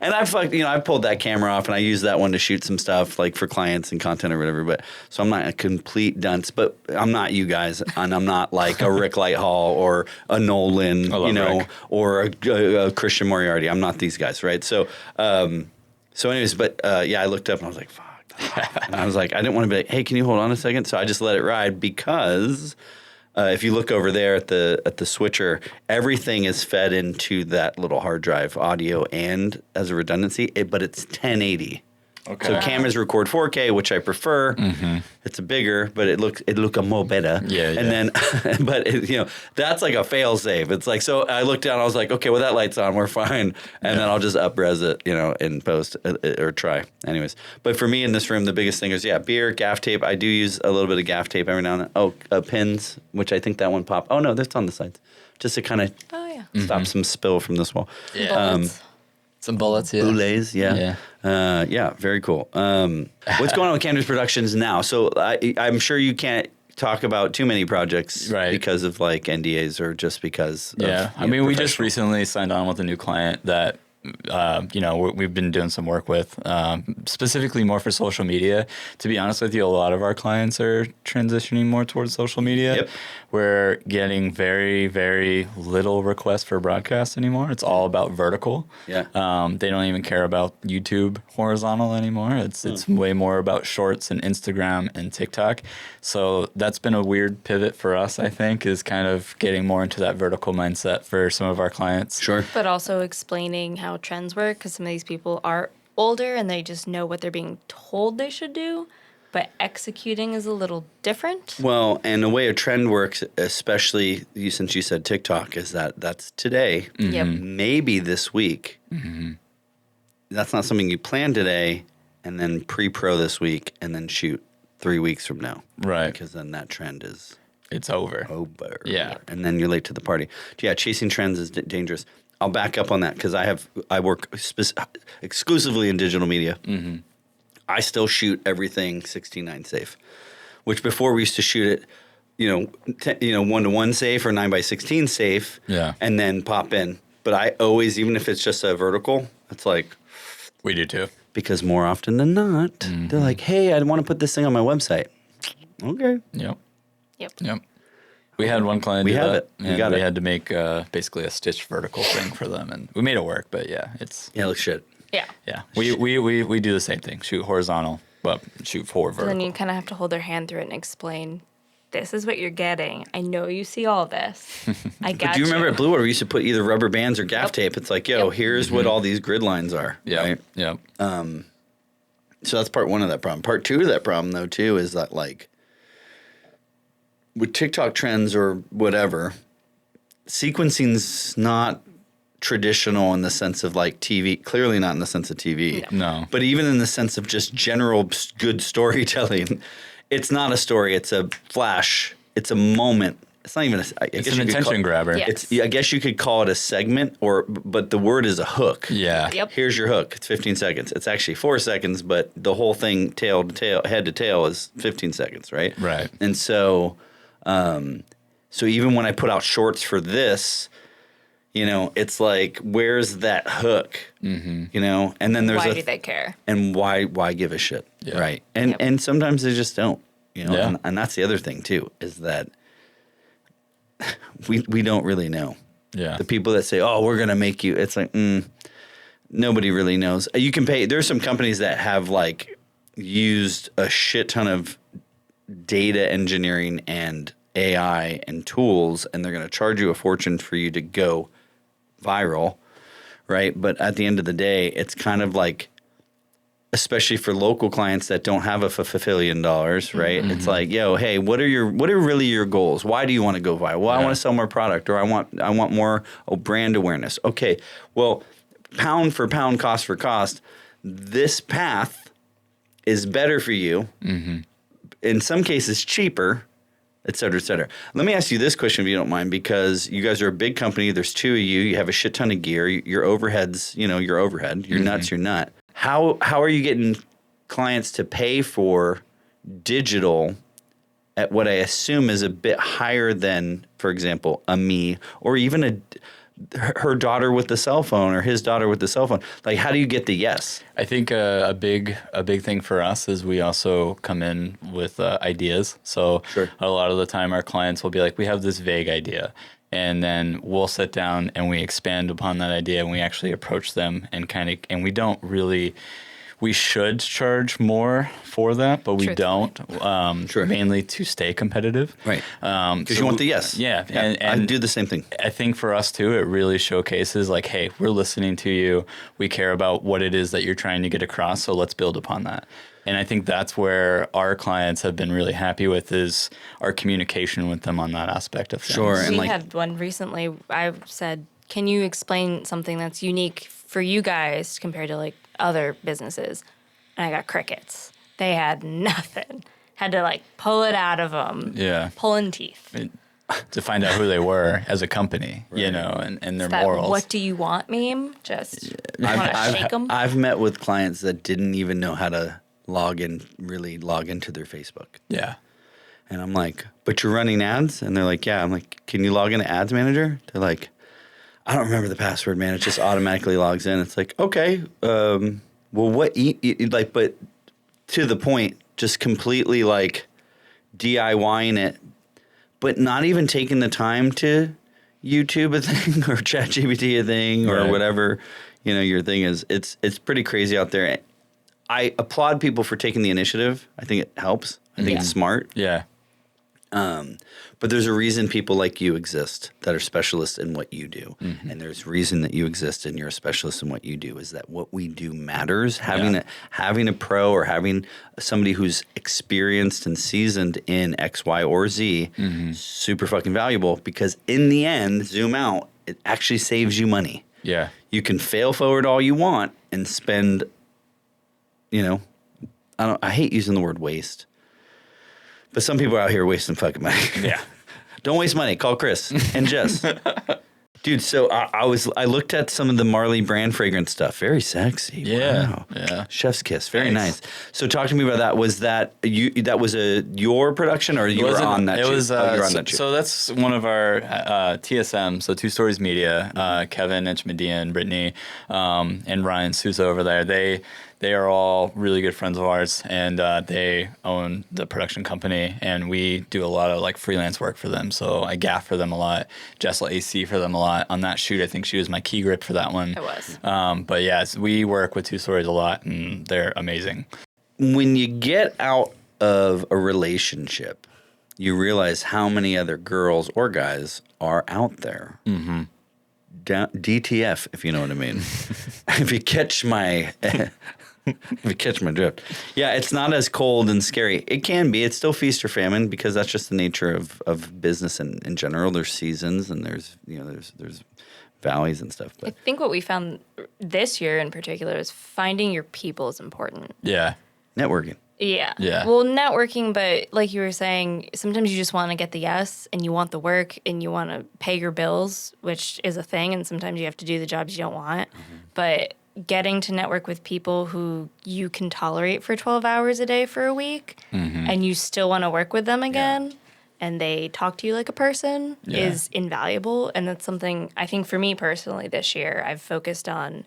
and I pulled that camera off and I used that one to shoot some stuff like for clients and content or whatever. But so I'm not a complete dunce, but I'm not you guys, and I'm not like a Rick Lighthall or a Nolan, Rick. or a Christian Moriarty. I'm not these guys, right? So, anyways, but I looked up and I was like, fuck. And I was like, I didn't want to be like, hey, can you hold on a second? So I just let it ride because. If you look over there at the switcher, everything is fed into that little hard drive, audio and as a redundancy, but it's 1080. Okay. So cameras record 4K, which I prefer. It's bigger, but it look a more better. Yeah. And then, but that's like a fail safe. It's like, so I looked down, I was like, okay, well that light's on, we're fine. And then I'll just up-res it, in post or try. Anyways, but for me in this room, the biggest thing is beer, gaff tape. I do use a little bit of gaff tape every now and then. Oh, pins, which I think that one popped. Oh no, that's on the sides, just to kind of stop some spill from this wall. Some bullets, Boulets, very cool. What's going on with Canders Productions now? So I'm sure you can't talk about too many projects because of like NDAs or just because of, we just recently signed on with a new client that we've been doing some work with, specifically more for social media. To be honest with you, a lot of our clients are transitioning more towards social media. Yep. We're getting very, very little requests for broadcast anymore. It's all about vertical. Yeah. They don't even care about YouTube horizontal anymore. It's way more about shorts and Instagram and TikTok. So that's been a weird pivot for us, I think, is kind of getting more into that vertical mindset for some of our clients. Sure. But also explaining how trends work, because some of these people are older and they just know what they're being told they should do, but executing is a little different. Well, and the way a trend works, especially since you said TikTok, is that's today, maybe this week. That's not something you plan today and then pre-pro this week and then shoot 3 weeks from now. Right. Because then that trend is... It's over. Yeah. And then you're late to the party. Yeah, chasing trends is dangerous. I'll back up on that because I work exclusively in digital media. I still shoot everything 16:9 safe, which before we used to shoot it, 1-to-1 safe or 9x16 safe, and then pop in. But I always, even if it's just a vertical, it's like we do too. Because more often than not, they're like, "Hey, I want to put this thing on my website." Okay. Yep. We had one client We do have that, it. We and got we it. had to make basically a stitched vertical thing for them, and we made it work. But yeah, it's Yeah, it looks shit. Yeah. yeah. We do the same thing: shoot horizontal, but shoot forward And vertical. then you kind of have to hold their hand through it and explain, this is what you're getting. I know you see all this. I got But do you remember at Bluewater, we used to put either rubber bands or gaff Yep. tape? It's like, yo, Yep. here's what all these grid lines are. Yeah, Right? yeah. So that's part one of that problem. Part two of that problem, though, too, is that, like, with TikTok trends or whatever, sequencing's not traditional in the sense of, like, TV. Clearly not in the sense of TV. No. But even in the sense of just general good storytelling, it's not a story. It's a flash. It's a moment. It's not even It's an attention grabber. Yeah. I guess you could call it a segment, but the word is a hook. Yeah. Yep. Here's your hook. It's 15 seconds. It's actually 4 seconds, but the whole thing, tail to tail, head to tail, is 15 seconds, right? Right. And so, so even when I put out shorts for this, you know, it's like, where's that hook? Mm-hmm. You know, and then there's Why do they care? and why give a shit, Yeah. right? And Yep. and sometimes they just don't, you know, Yeah. and that's the other thing too, is that we don't really know. Yeah. The people that say, "Oh, we're gonna make you," it's like, nobody really knows. You can pay. There's some companies that have like used a shit ton of data engineering and AI and tools, and they're gonna charge you a fortune for you to go viral, right? But at the end of the day, it's kind of like, especially for local clients that don't have a $1 dollars, right? It's like, yo, hey, what are really your goals? Why do you want to go viral? Well, I Yeah. want to sell more product, or I want more brand awareness. Okay, well, pound for pound, cost for cost, this path is better for you. In some cases, cheaper, et cetera, et cetera. Let me ask you this question, if you don't mind, because you guys are a big company. There's two of you. You have a shit ton of gear. Your overhead's, your overhead. Your nuts, your nut. How are you getting clients to pay for digital at what I assume is a bit higher than, for example, a me, or even her daughter with the cell phone, or his daughter with the cell phone? Like, how do you get the yes? I think a big thing for us is we also come in with ideas. So Sure. a lot of the time our clients will be like, we have this vague idea. And then we'll sit down and we expand upon that idea, and we actually approach them and and we don't really, we should charge more for that, but we Truthfully. don't, Sure. mainly to stay competitive. Right. Because you want the yes. Yeah. I And do the same thing. I think for us too, it really showcases like, hey, we're listening to you. We care about what it is that you're trying to get across. So let's build upon that. And I think that's where our clients have been really happy with, is our communication with them on that aspect of things. Sure. And We like, had one recently. I said, can you explain something that's unique for you guys compared to like other businesses? And I got crickets. They had nothing. Had to like pull it out of them. Yeah. Pulling teeth. To find out who they were as a company, and their That morals. what do you want meme? Just want to shake them. I've met with clients that didn't even know how to log into their Facebook. Yeah. And I'm like, but you're running ads? And they're like, yeah. I'm like, can you log into Ads Manager? They're like, I don't remember the password, man. It just automatically logs in. It's like, okay, well, what, like, but to the point, just completely like DIYing it, but not even taking the time to YouTube a thing or ChatGPT a thing or Right. whatever, your thing is. It's pretty crazy out there. I applaud people for taking the initiative. I think it helps. I think it's smart. Yeah. But there's a reason people like you exist that are specialists in what you do. And there's reason that you exist and you're a specialist in what you do, is that what we do matters. Having a pro, or having somebody who's experienced and seasoned in X, Y, or Z, super fucking valuable, because in the end, zoom out, it actually saves you money. Yeah. You can fail forward all you want and spend, I hate using the word waste. But some people are out here wasting fucking money. Yeah. Don't waste money. Call Chris and Jess. Dude, so I looked at some of the Marley brand fragrance stuff. Very sexy. Yeah. Wow. Yeah. Chef's kiss. Very Nice. nice. So talk to me about that. Was that your production, or you were on that? It shoot? was. Oh, you were on that shoot. So that's one of our TSM. So Two Stories Media. Kevin Etchmedia and Brittany and Ryan Souza over there. they are all really good friends of ours, and they own the production company, and we do a lot of like freelance work for them. So I gaff for them a lot, Jess will AC for them a lot. On that shoot, I think she was my key grip for that one. It was. But yes, we work with Two Stories a lot, and they're amazing. When you get out of a relationship, you realize how many other girls or guys are out there. Mm-hmm. DTF, if you know what I mean. If you catch my drift. Yeah, it's not as cold and scary. It can be. It's still feast or famine because that's just the nature of business in general. There's seasons and there's valleys and stuff. But I think what we found this year in particular is finding your people is important. Yeah. networking. Yeah. Yeah. Well, networking, but like you were saying, sometimes you just want to get the yes and you want the work and you want to pay your bills, which is a thing. And sometimes you have to do the jobs you don't want. Mm-hmm. But getting to network with people who you can tolerate for 12 hours a day for a week mm-hmm. and you still want to work with them again and they talk to you like a person is invaluable. And that's something I think for me personally this year, I've focused on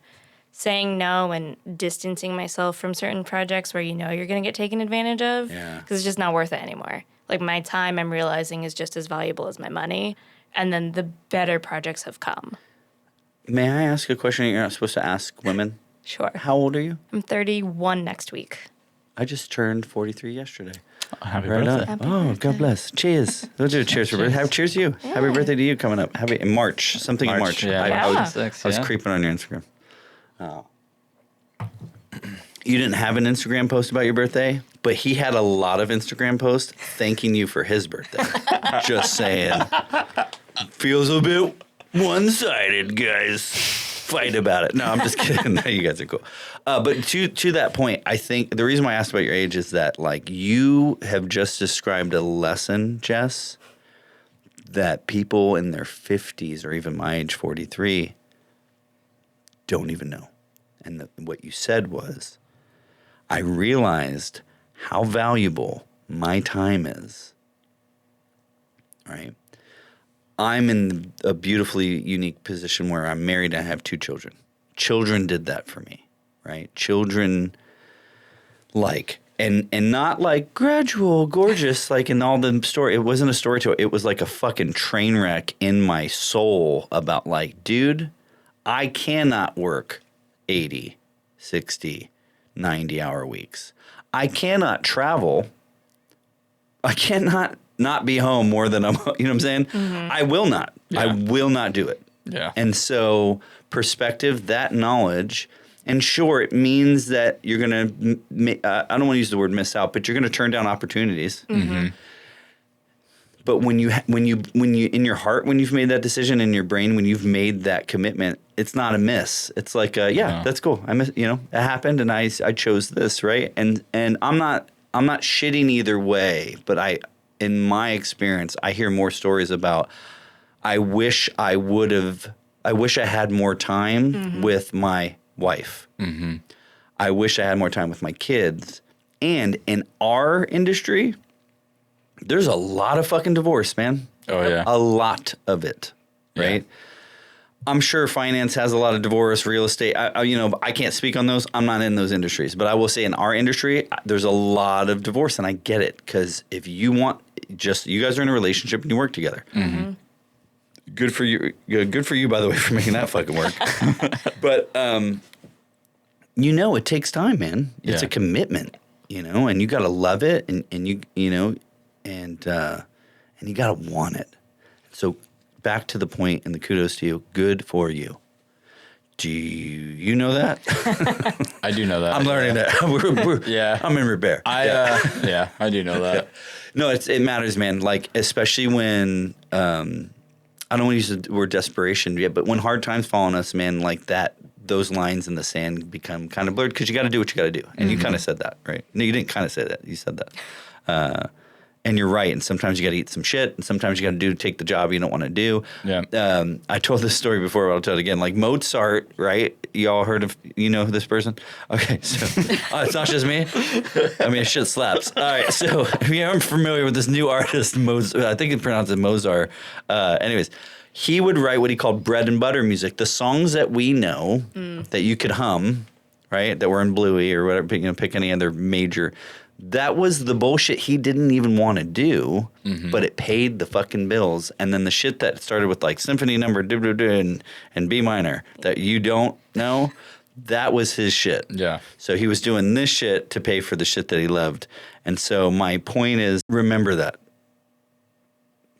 saying no and distancing myself from certain projects where you know you're going to get taken advantage of because it's just not worth it anymore. Like my time I'm realizing is just as valuable as my money. And then the better projects have come. May I ask a question you're not supposed to ask women? Sure. How old are you? I'm 31 next week. I just turned 43 yesterday. Happy Right birthday. on. Oh, God bless. Cheers. We'll do a cheers for birthday. Cheers to you. Yeah. Happy birthday to you coming up. Happy in March. Something in March. Yeah, I was creeping on your Instagram. Oh. You didn't have an Instagram post about your birthday, but he had a lot of Instagram posts thanking you for his birthday. Just saying. Feels a bit one-sided, guys. Fight about it. No, I'm just kidding. No, you guys are cool. But to that point, I think the reason why I asked about your age is that, like, you have just described a lesson, Jess, that people in their 50s or even my age, 43, don't even know. And what you said was, I realized how valuable my time is. Right? I'm in a beautifully unique position where I'm married and I have 2 children. Children did that for me, right? Children, like, and not like gradual, gorgeous, like in all the story. It wasn't a story to it. It was like a fucking train wreck in my soul about like, dude, I cannot work 80, 60, 90-hour weeks. I cannot travel. I cannot not be home more than I'm, you know what I'm saying? Mm-hmm. I will not. Yeah. I will not do it. Yeah. And so perspective, that knowledge, and sure, it means that you're going to, I don't want to use the word miss out, but you're going to turn down opportunities. Mm-hmm. But when you in your heart, when you've made that decision, in your brain, when you've made that commitment, it's not a miss. It's like, that's cool. It happened and I chose this, right? And I'm not shitting either way, but in my experience, I hear more stories about, I wish I had more time mm-hmm. with my wife. Mm-hmm. I wish I had more time with my kids. And in our industry, there's a lot of fucking divorce, man. Oh, yeah. A lot of it, right? Yeah. I'm sure finance has a lot of divorce, real estate. I can't speak on those. I'm not in those industries. But I will say in our industry, there's a lot of divorce. And I get it. Because if you want, you guys are in a relationship and you work together. Mm-hmm. Good for you. Good for you, by the way, for making that fucking work. But, it takes time, man. It's a commitment, and you got to love it. And you got to want it. So back to the point and the kudos to you. Good for you. Do you know that? I do know that. I'm learning that. I'm in repair. I do know that. Yeah. No, it matters, man. Like, especially when, I don't want to use the word desperation yet, but when hard times fall on us, man, like that, those lines in the sand become kind of blurred because you got to do what you got to do. And you kind of said that, right? No, you didn't kind of say that. You said that. And you're right. And sometimes you got to eat some shit. And sometimes you got to take the job you don't want to do. Yeah. I told this story before, but I'll tell it again. Like Mozart, right? You all heard of, this person? Okay. So it's not just me. I mean, shit slaps. All right. So I'm familiar with this new artist, Mozart. I think it's pronounced Mozart. Anyways, he would write what he called bread and butter music. The songs that we know that you could hum, right, that were in Bluey or whatever, pick any other major. That was the bullshit he didn't even want to do, but it paid the fucking bills. And then the shit that started with like symphony number and B minor that you don't know, that was his shit. Yeah. So he was doing this shit to pay for the shit that he loved. And so my point is, remember that.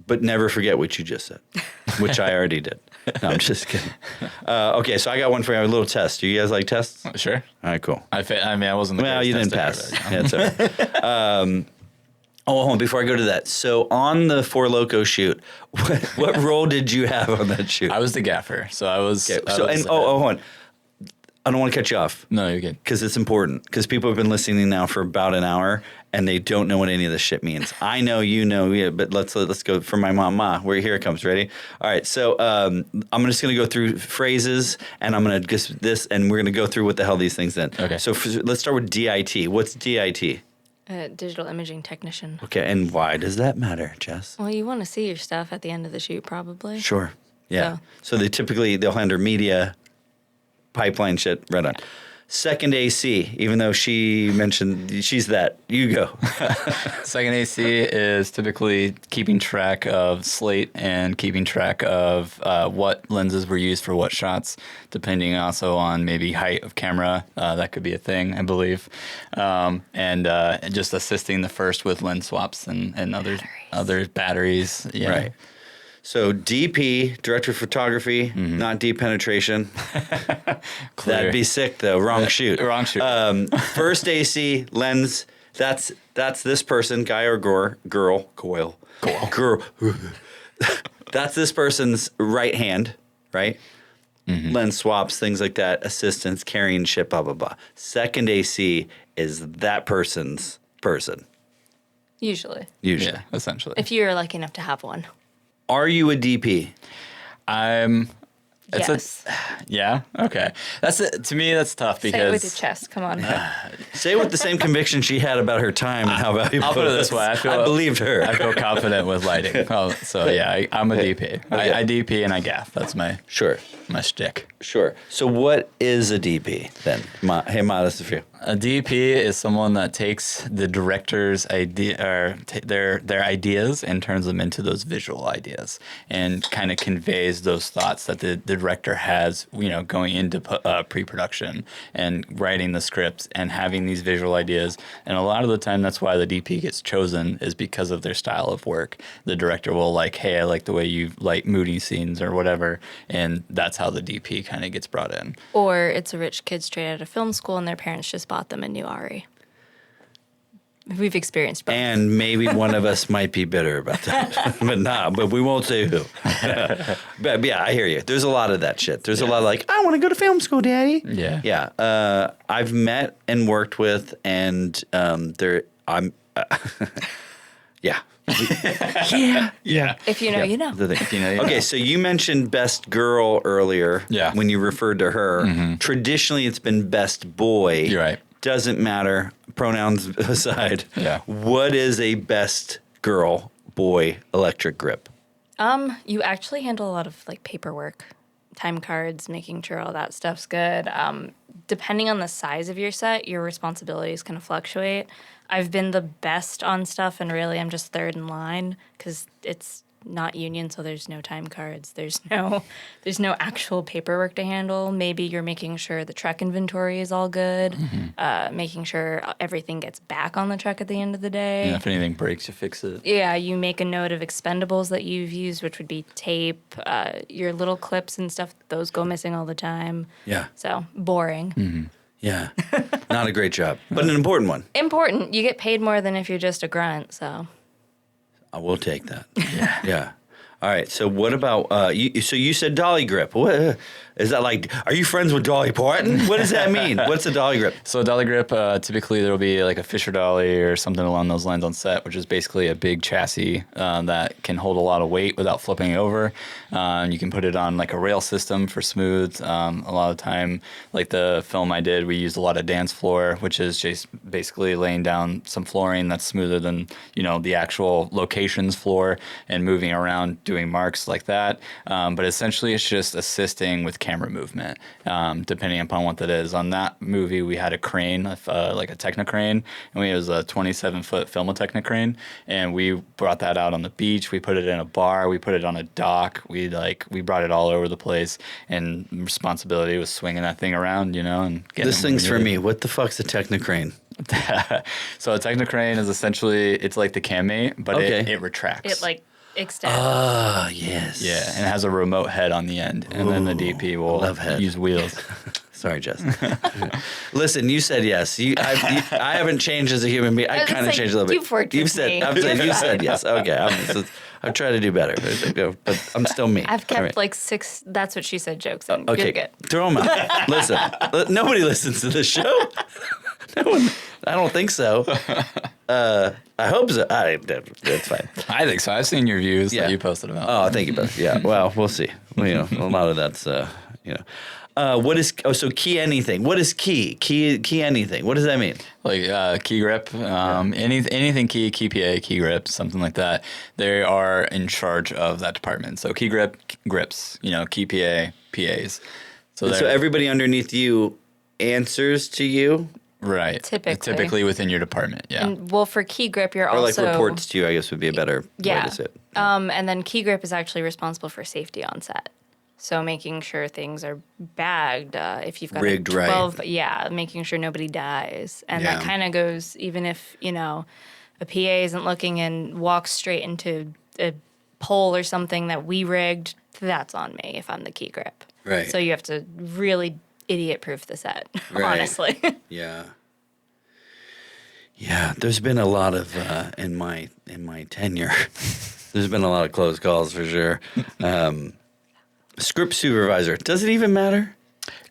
But never forget what you just said, which I already did. No, I'm just kidding. Okay, so I got one for you, a little test. Do you guys like tests? Sure. All right, cool. I mean, I wasn't the Well, greatest you didn't tester, pass. but, Yeah, it's all right. Hold on, before I go to that. So on the Four Loko shoot, what role did you have on that shoot? I was the gaffer, so I was. Okay, I so, was, hold on. I don't want to cut you off. No, you're good. Because it's important. Because people have been listening now for about an hour, and they don't know what any of this shit means. I know, you know, yeah, but let's go for my mama. Where here it comes. Ready? All right. So I'm just going to go through phrases, and I'm going to just this, and we're going to go through what the hell these things then. Okay. So let's start with DIT. What's DIT? Digital imaging technician. Okay, and why does that matter, Jess? Well, you want to see your stuff at the end of the shoot, probably. Sure. Yeah. So- So they'll handle media, pipeline shit. Right on. Second AC, even though she mentioned she's that. You go. Second AC is typically keeping track of slate and keeping track of what lenses were used for what shots, depending also on maybe height of camera. That could be a thing, I believe. And just assisting the first with lens swaps and other batteries. Yeah. Right. So DP, director of photography, not deep penetration. That'd be sick though. Wrong shoot. Wrong shoot. First AC lens. That's this person, guy or girl. That's this person's right hand, right? Lens swaps, things like that. Assistance, carrying shit, blah blah blah. Second AC is that person's person. Usually. Yeah, essentially. If you're lucky enough to have one. Are you a DP? Yes. Yeah. Okay. That's it. To me, that's tough because Say it with your chest. Come on. Say it with the same conviction she had about her time and how valuable I'll put it was. this way. I believed her. I feel confident with lighting. So yeah, I'm a DP. I DP and I gaff. That's my shtick. Sure. So what is a DP then? Hey, Ma, this is for you. A DP is someone that takes the director's idea or their ideas and turns them into those visual ideas and kind of conveys those thoughts that the director has, going into pre-production and writing the scripts and having these visual ideas. And a lot of the time, that's why the DP gets chosen is because of their style of work. The director will hey, I like the way you light moody scenes or whatever, and that's how the DP kind of gets brought in. Or it's a rich kid straight out of film school and their parents just bought them a new Ari. We've experienced both. And maybe one of us might be bitter about that, but we won't say who. But yeah, I hear you. There's a lot of that shit. There's a lot of I want to go to film school, Daddy. Yeah. Yeah. I've met and worked with, and yeah. Yeah. If you know, you know. The thing. If you know, you Okay, know. so you mentioned best girl earlier. Yeah. When you referred to her, traditionally it's been best boy. You're right. Doesn't matter, pronouns aside. Yeah. What is a best girl, boy electric grip? You actually handle a lot of paperwork, time cards, making sure all that stuff's good. Depending on the size of your set, your responsibilities kind of fluctuate. I've been the best on stuff, and really I'm just third in line because it's not union, so there's no time cards. There's no actual paperwork to handle. Maybe you're making sure the truck inventory is all good, making sure everything gets back on the truck at the end of the day. And if anything breaks, you fix it. Yeah, you make a note of expendables that you've used, which would be tape, your little clips and stuff. Those go missing all the time. Yeah. So boring. Yeah. Not a great job, but an important one. Important. You get paid more than if you're just a grunt. So. I will take that. Yeah. All right. So what about you? So you said dolly grip. What is that like? Are you friends with Dolly Parton? What does that mean? What's a dolly grip? So a dolly grip, typically there will be a Fisher dolly or something along those lines on set, which is basically a big chassis that can hold a lot of weight without flipping over. And you can put it on a rail system for smooth. A lot of the time, the film I did, we used a lot of dance floor, which is just basically laying down some flooring that's smoother than the actual locations floor and moving around doing marks like that. But essentially, it's just assisting with camera movement, depending upon what that is. On that movie, we had a crane, like a Techna crane, and it was a 27-foot Filmatechna crane, and we brought that out on the beach. We put it in a bar. We put it on a dock. We brought it all over the place, and responsibility was swinging that thing around, and getting This thing's for me. What the fuck's a Techna crane? So a Techna crane is essentially, it's like the CamMate, but it retracts. It like extends. Ah, yes. Yeah, and it has a remote head on the end, and then the DP will use wheels. Sorry, Jess. Listen, you said yes. I haven't changed as a human being. I kind of changed a little bit. You said yes. Okay, I'm trying to do better, but I'm still me. I've kept like 6. That's what she said. Jokes. And okay, good. Throw them out. Listen, nobody listens to this show. No one. I don't think so. I hope so. That's fine. I think so. I've seen your views that you posted about. Oh, thank you, both. Yeah. Well, we'll see. Well, a lot of that's what is so key anything? What is key? Key anything? What does that mean? Like key grip, anything key PA, key grip, something like that. They are in charge of that department. So key grip, grips, key PA, PAs. So everybody underneath you answers to you? Right. Typically within your department, yeah. And, for key grip, you're or also... Or like reports to you, I guess would be a better way to say it. And then key grip is actually responsible for safety on set. So making sure things are bagged. If you've got rigged 12, right. Yeah, making sure nobody dies. And that kind of goes, even if, a PA isn't looking and walks straight into a pole or something that we rigged, that's on me if I'm the key grip. Right. So you have to really idiot-proof the set, right. honestly. Yeah. Yeah, there's been a lot of in my tenure. There's been a lot of close calls for sure. Script supervisor. Does it even matter?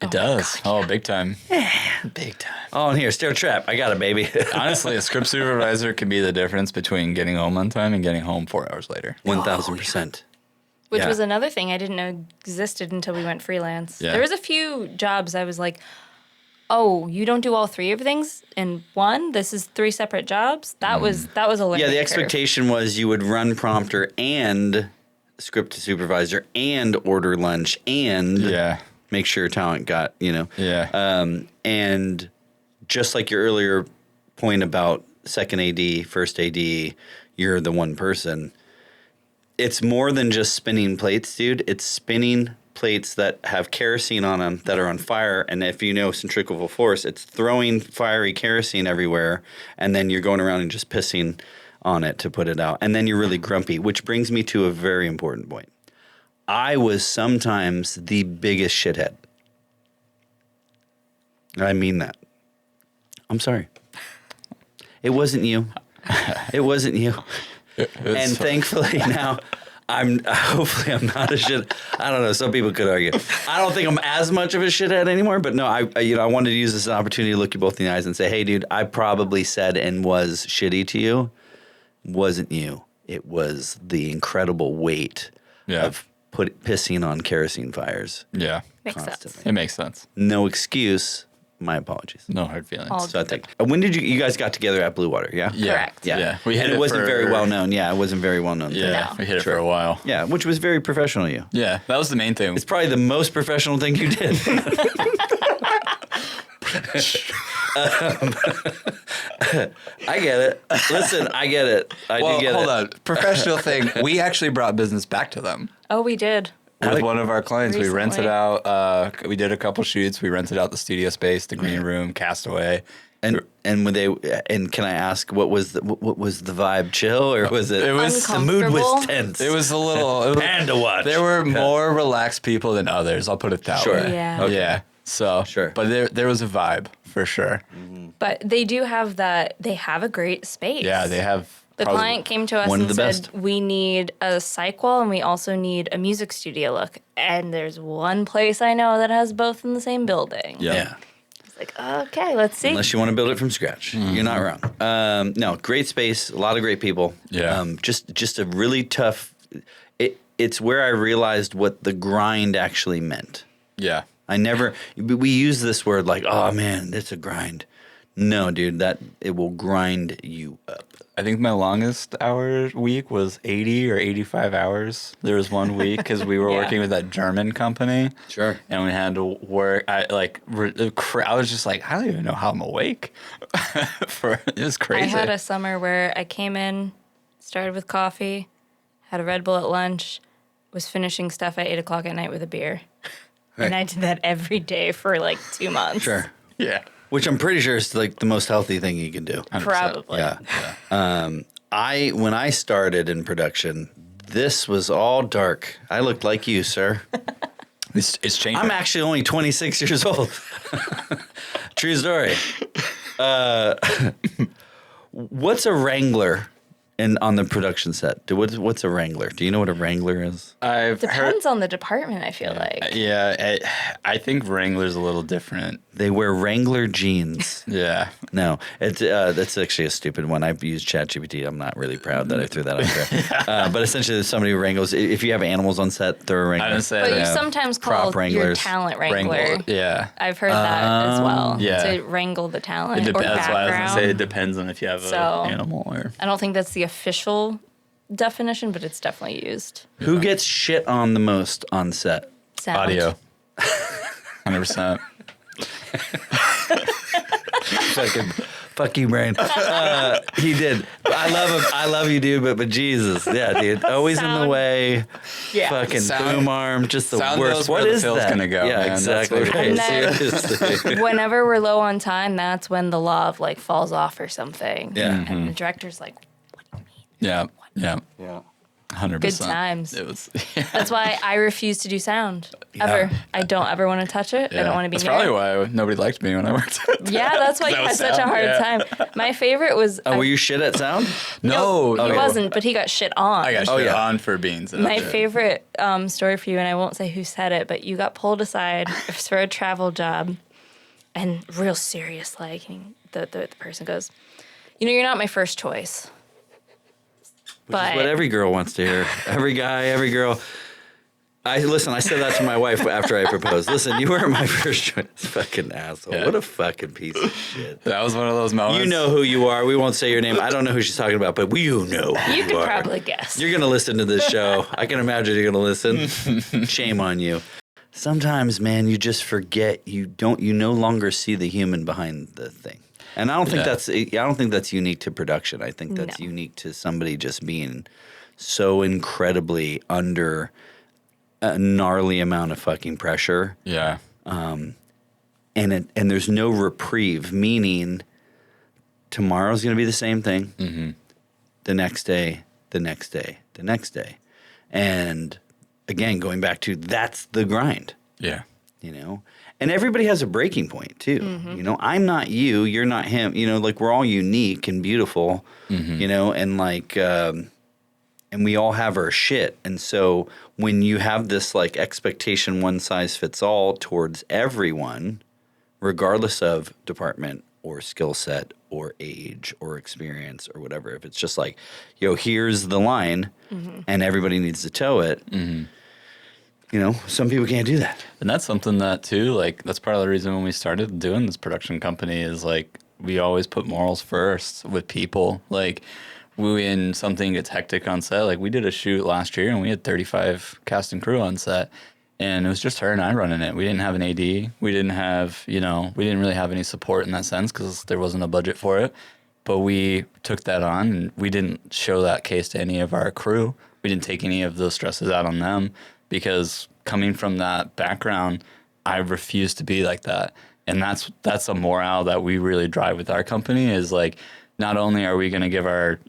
It does. God, big time. Yeah. Big time. Oh, and here, stair trap. I got it, baby. Honestly, a script supervisor can be the difference between getting home on time and getting home 4 hours later. 1,000%. Which was another thing I didn't know existed until we went freelance. Yeah. There was a few jobs I was like, oh, you don't do all 3 of things in one? This is 3 separate jobs? That was a learning Yeah, the curve. expectation was you would run prompter and script supervisor and order lunch and make sure talent got, Yeah. And just like your earlier point about second AD, first AD, you're the one person. It's more than just spinning plates, dude. It's spinning plates that have kerosene on them that are on fire. And if you know centrifugal force, it's throwing fiery kerosene everywhere. And then you're going around and just pissing on it to put it out. And then you're really grumpy, which brings me to a very important point. I was sometimes the biggest shithead. I mean that. I'm sorry. It wasn't you. It wasn't you. And thankfully now, hopefully I'm not a shit. I don't know. Some people could argue. I don't think I'm as much of a shithead anymore. But no, I wanted to use this as an opportunity to look you both in the eyes and say, hey, dude, I probably said and was shitty to you. Wasn't you. It was the incredible weight of pissing on kerosene fires. Yeah. Makes sense. It makes sense. No excuse. My apologies. No hard feelings. So I think. When did you guys got together at Bluewater? Yeah. Correct. Yeah. It wasn't very well known. Yeah, it wasn't very well known. Yeah, we hit it for a while. Yeah, which was very professional of you. Yeah, that was the main thing. It's probably the most professional thing you did. I get it. Listen, I get it. I do get it. Hold on. Professional thing. We actually brought business back to them. Oh, we did. With one of our clients. Recently. We rented out, we did a couple shoots. We rented out the studio space, the green room, Castaway. And can I ask what was the vibe? Chill or was it? It was the mood was tense. It was a little Panda watch. There were more relaxed people than others. I'll put it that way. Yeah. Okay. Yeah. So sure. But there was a vibe for sure. Mm-hmm. But they do have that. They have a great space. Yeah, they have. The client came to us one of and the said, best. we need a psych wall and we also need a music studio look. And there's one place I know that has both in the same building. Yeah. It's like, okay, let's see. Unless you want to build it from scratch. You're not wrong. No, great space, a lot of great people. Yeah. Just a really tough, it's where I realized what the grind actually meant. Yeah. We use this word like, oh man, it's a grind. No, dude, it will grind you up. I think my longest hour week was 80 or 85 hours. There was one week because we were working with that German company. Sure. And we had to work. I was just like, I don't even know how I'm awake. It was crazy. I had a summer where I came in, started with coffee, had a Red Bull at lunch, was finishing stuff at 8 o'clock at night with a beer. Right. And I did that every day for like 2 months. Sure. Yeah. Which I'm pretty sure is like the most healthy thing you can do. 100%. Probably. Yeah. When I started in production, this was all dark. I looked like you, sir. It's changing. I'm actually only 26 years old. True story. What's a wrangler on the production set? What's a wrangler? Do you know what a wrangler is? I've heard. Depends on the department, I feel like. Yeah, I think Wrangler's a little different. They wear Wrangler jeans. Yeah. No, that's actually a stupid one. I've used ChatGPT. I'm not really proud that I threw that out there. But essentially, there's somebody who wrangles. If you have animals on set, they're a wrangler. I didn't say But that. you sometimes Prop call your wranglers. talent wrangler. Yeah. I've heard that as well. Yeah. To wrangle the talent or That's why I was background. gonna say it depends on if you have an animal or. I don't think that's the official definition, but it's definitely used. Who gets shit on the most on set? Sound. Audio. 100%. Fuck you, brain. He did. I love him. I love you, dude. But Jesus, yeah, dude. Always in the Sound. way. Yeah. Fucking Sound- boom arm. Just the sound worst. knows What where the is fill's that? gonna go, Yeah, man. That's exactly. what it Right. is. And then- Seriously. Whenever we're low on time, that's when the law of like falls off or something. Yeah. And the director's like, Yeah. Yeah. Yeah. 100%. good times. It was. That's why I refuse to do sound ever. I don't ever want to touch it. I don't want to be That's near probably it. why nobody liked me when I worked. Yeah, that's why That you was had such a sound, hard yeah. time. My favorite was Oh, were you shit at sound? No, he wasn't, but he got shit on. I got shit on for beans. And My shit. favorite story for you, and I won't say who said it, but you got pulled aside for a travel job, and real serious, like the person goes, you're not my first choice. Which is what every girl wants to hear. Every guy, every girl. I said that to my wife after I proposed. Listen, you weren't my first choice. Fucking asshole. Yeah. What a fucking piece of shit. That was one of those moments. You know who you are. We won't say your name. I don't know who she's talking about, but you know who You you could are. probably guess. You're going to listen to this show. I can imagine you're going to listen. Shame on you. Sometimes, man, you just forget. You no longer see the human behind the thing. And I don't think that's unique to production. I think that's unique to somebody just being so incredibly under a gnarly amount of fucking pressure. Yeah. And there's no reprieve, meaning tomorrow's going to be the same thing. Mm-hmm. The next day, the next day, the next day. And again, going back to that's the grind. Yeah. And everybody has a breaking point too. Mm-hmm. I'm not you, you're not him. Like we're all unique and beautiful. And like, and we all have our shit. And so when you have this like expectation, one size fits all towards everyone, regardless of department or skill set or age or experience or whatever, if it's just like, here's the line, and everybody needs to toe it. Some people can't do that. And that's something that too, like that's part of the reason when we started doing this production company is like we always put morals first with people. Like when something gets hectic on set, like we did a shoot last year and we had 35 cast and crew on set. And it was just her and I running it. We didn't have an AD. We didn't have, we didn't really have any support in that sense because there wasn't a budget for it. But we took that on and we didn't show that case to any of our crew. We didn't take any of those stresses out on them because coming from that background, I refuse to be like that. And that's a morale that we really drive with our company is like, not only are we going to give our,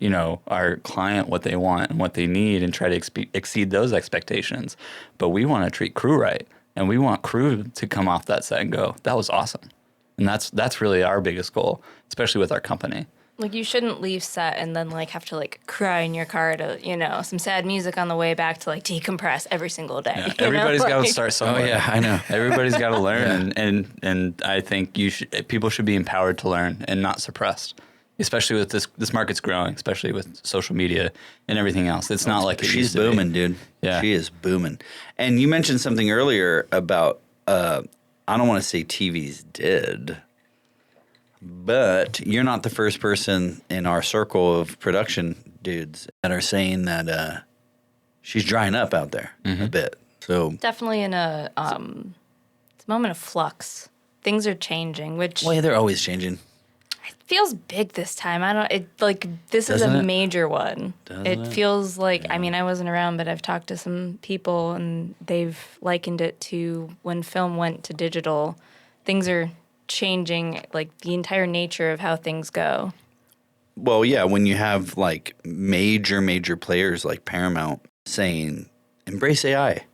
our client what they want and what they need and try to exceed those expectations, but we want to treat crew right. And we want crew to come off that set and go, that was awesome. And that's really our biggest goal, especially with our company. Like you shouldn't leave set and then like have to like cry in your car to, some sad music on the way back to like decompress every single day. Yeah, everybody's got to start somewhere. Oh yeah, I know. Everybody's got to learn, and I think people should be empowered to learn and not suppressed. Especially with this market's growing, especially with social media and everything else. It's not like it She's used to be. booming, dude. Yeah. She is booming. And you mentioned something earlier about I don't want to say TV's dead. But you're not the first person in our circle of production dudes that are saying that she's drying up out there a bit. So Definitely in a it's a moment of flux. Things are changing, which well, yeah, they're always changing. feels big this time. I don't. It like this is Doesn't a it? major one. Doesn't It it? feels like. I mean, I wasn't around, but I've talked to some people, and they've likened it to when film went to digital. Things are changing, like the entire nature of how things go. Well, yeah, when you have like major players like Paramount saying, embrace AI,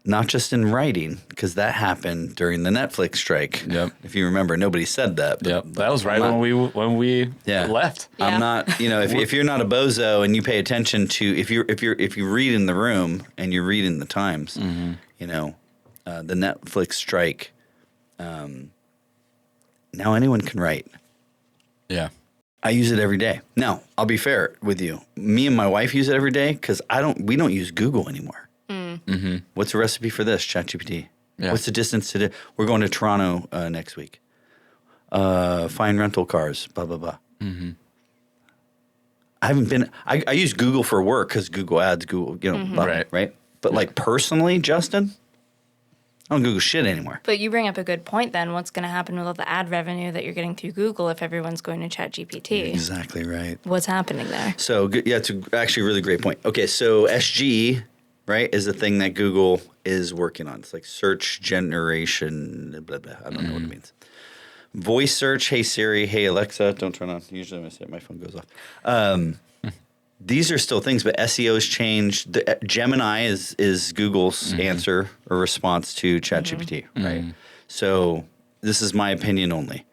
not just in writing, because that happened during the Netflix strike. Yep. If you remember, nobody said that. But Yep, that was right when we left. Yeah. I'm not, if you're not a bozo and you pay attention to, if you read in the room and you read in the Times, the Netflix strike, now anyone can write. Yeah. I use it every day. Now, I'll be fair with you. Me and my wife use it every day because we don't use Google anymore. Mm-hmm. What's the recipe for this? ChatGPT. Yeah. What's the distance to we're going to Toronto next week. Find rental cars, blah, blah, blah. Mm-hmm. I haven't been, I use Google for work because Google ads, Google, blah, right? But like personally, Justin, I don't Google shit anymore. But you bring up a good point. Then what's going to happen with all the ad revenue that you're getting through Google if everyone's going to ChatGPT? Exactly right. What's happening there? So, yeah, it's actually a really great point. Okay, so SGE, right, is a thing that Google is working on. It's like search generation, blah, blah. I don't know what it means. Voice search, hey Siri, hey Alexa, don't turn on. Usually when I say it, my phone goes off. These are still things, but SEO's changed. Gemini is Google's answer or response to ChatGPT, right? So this is my opinion only.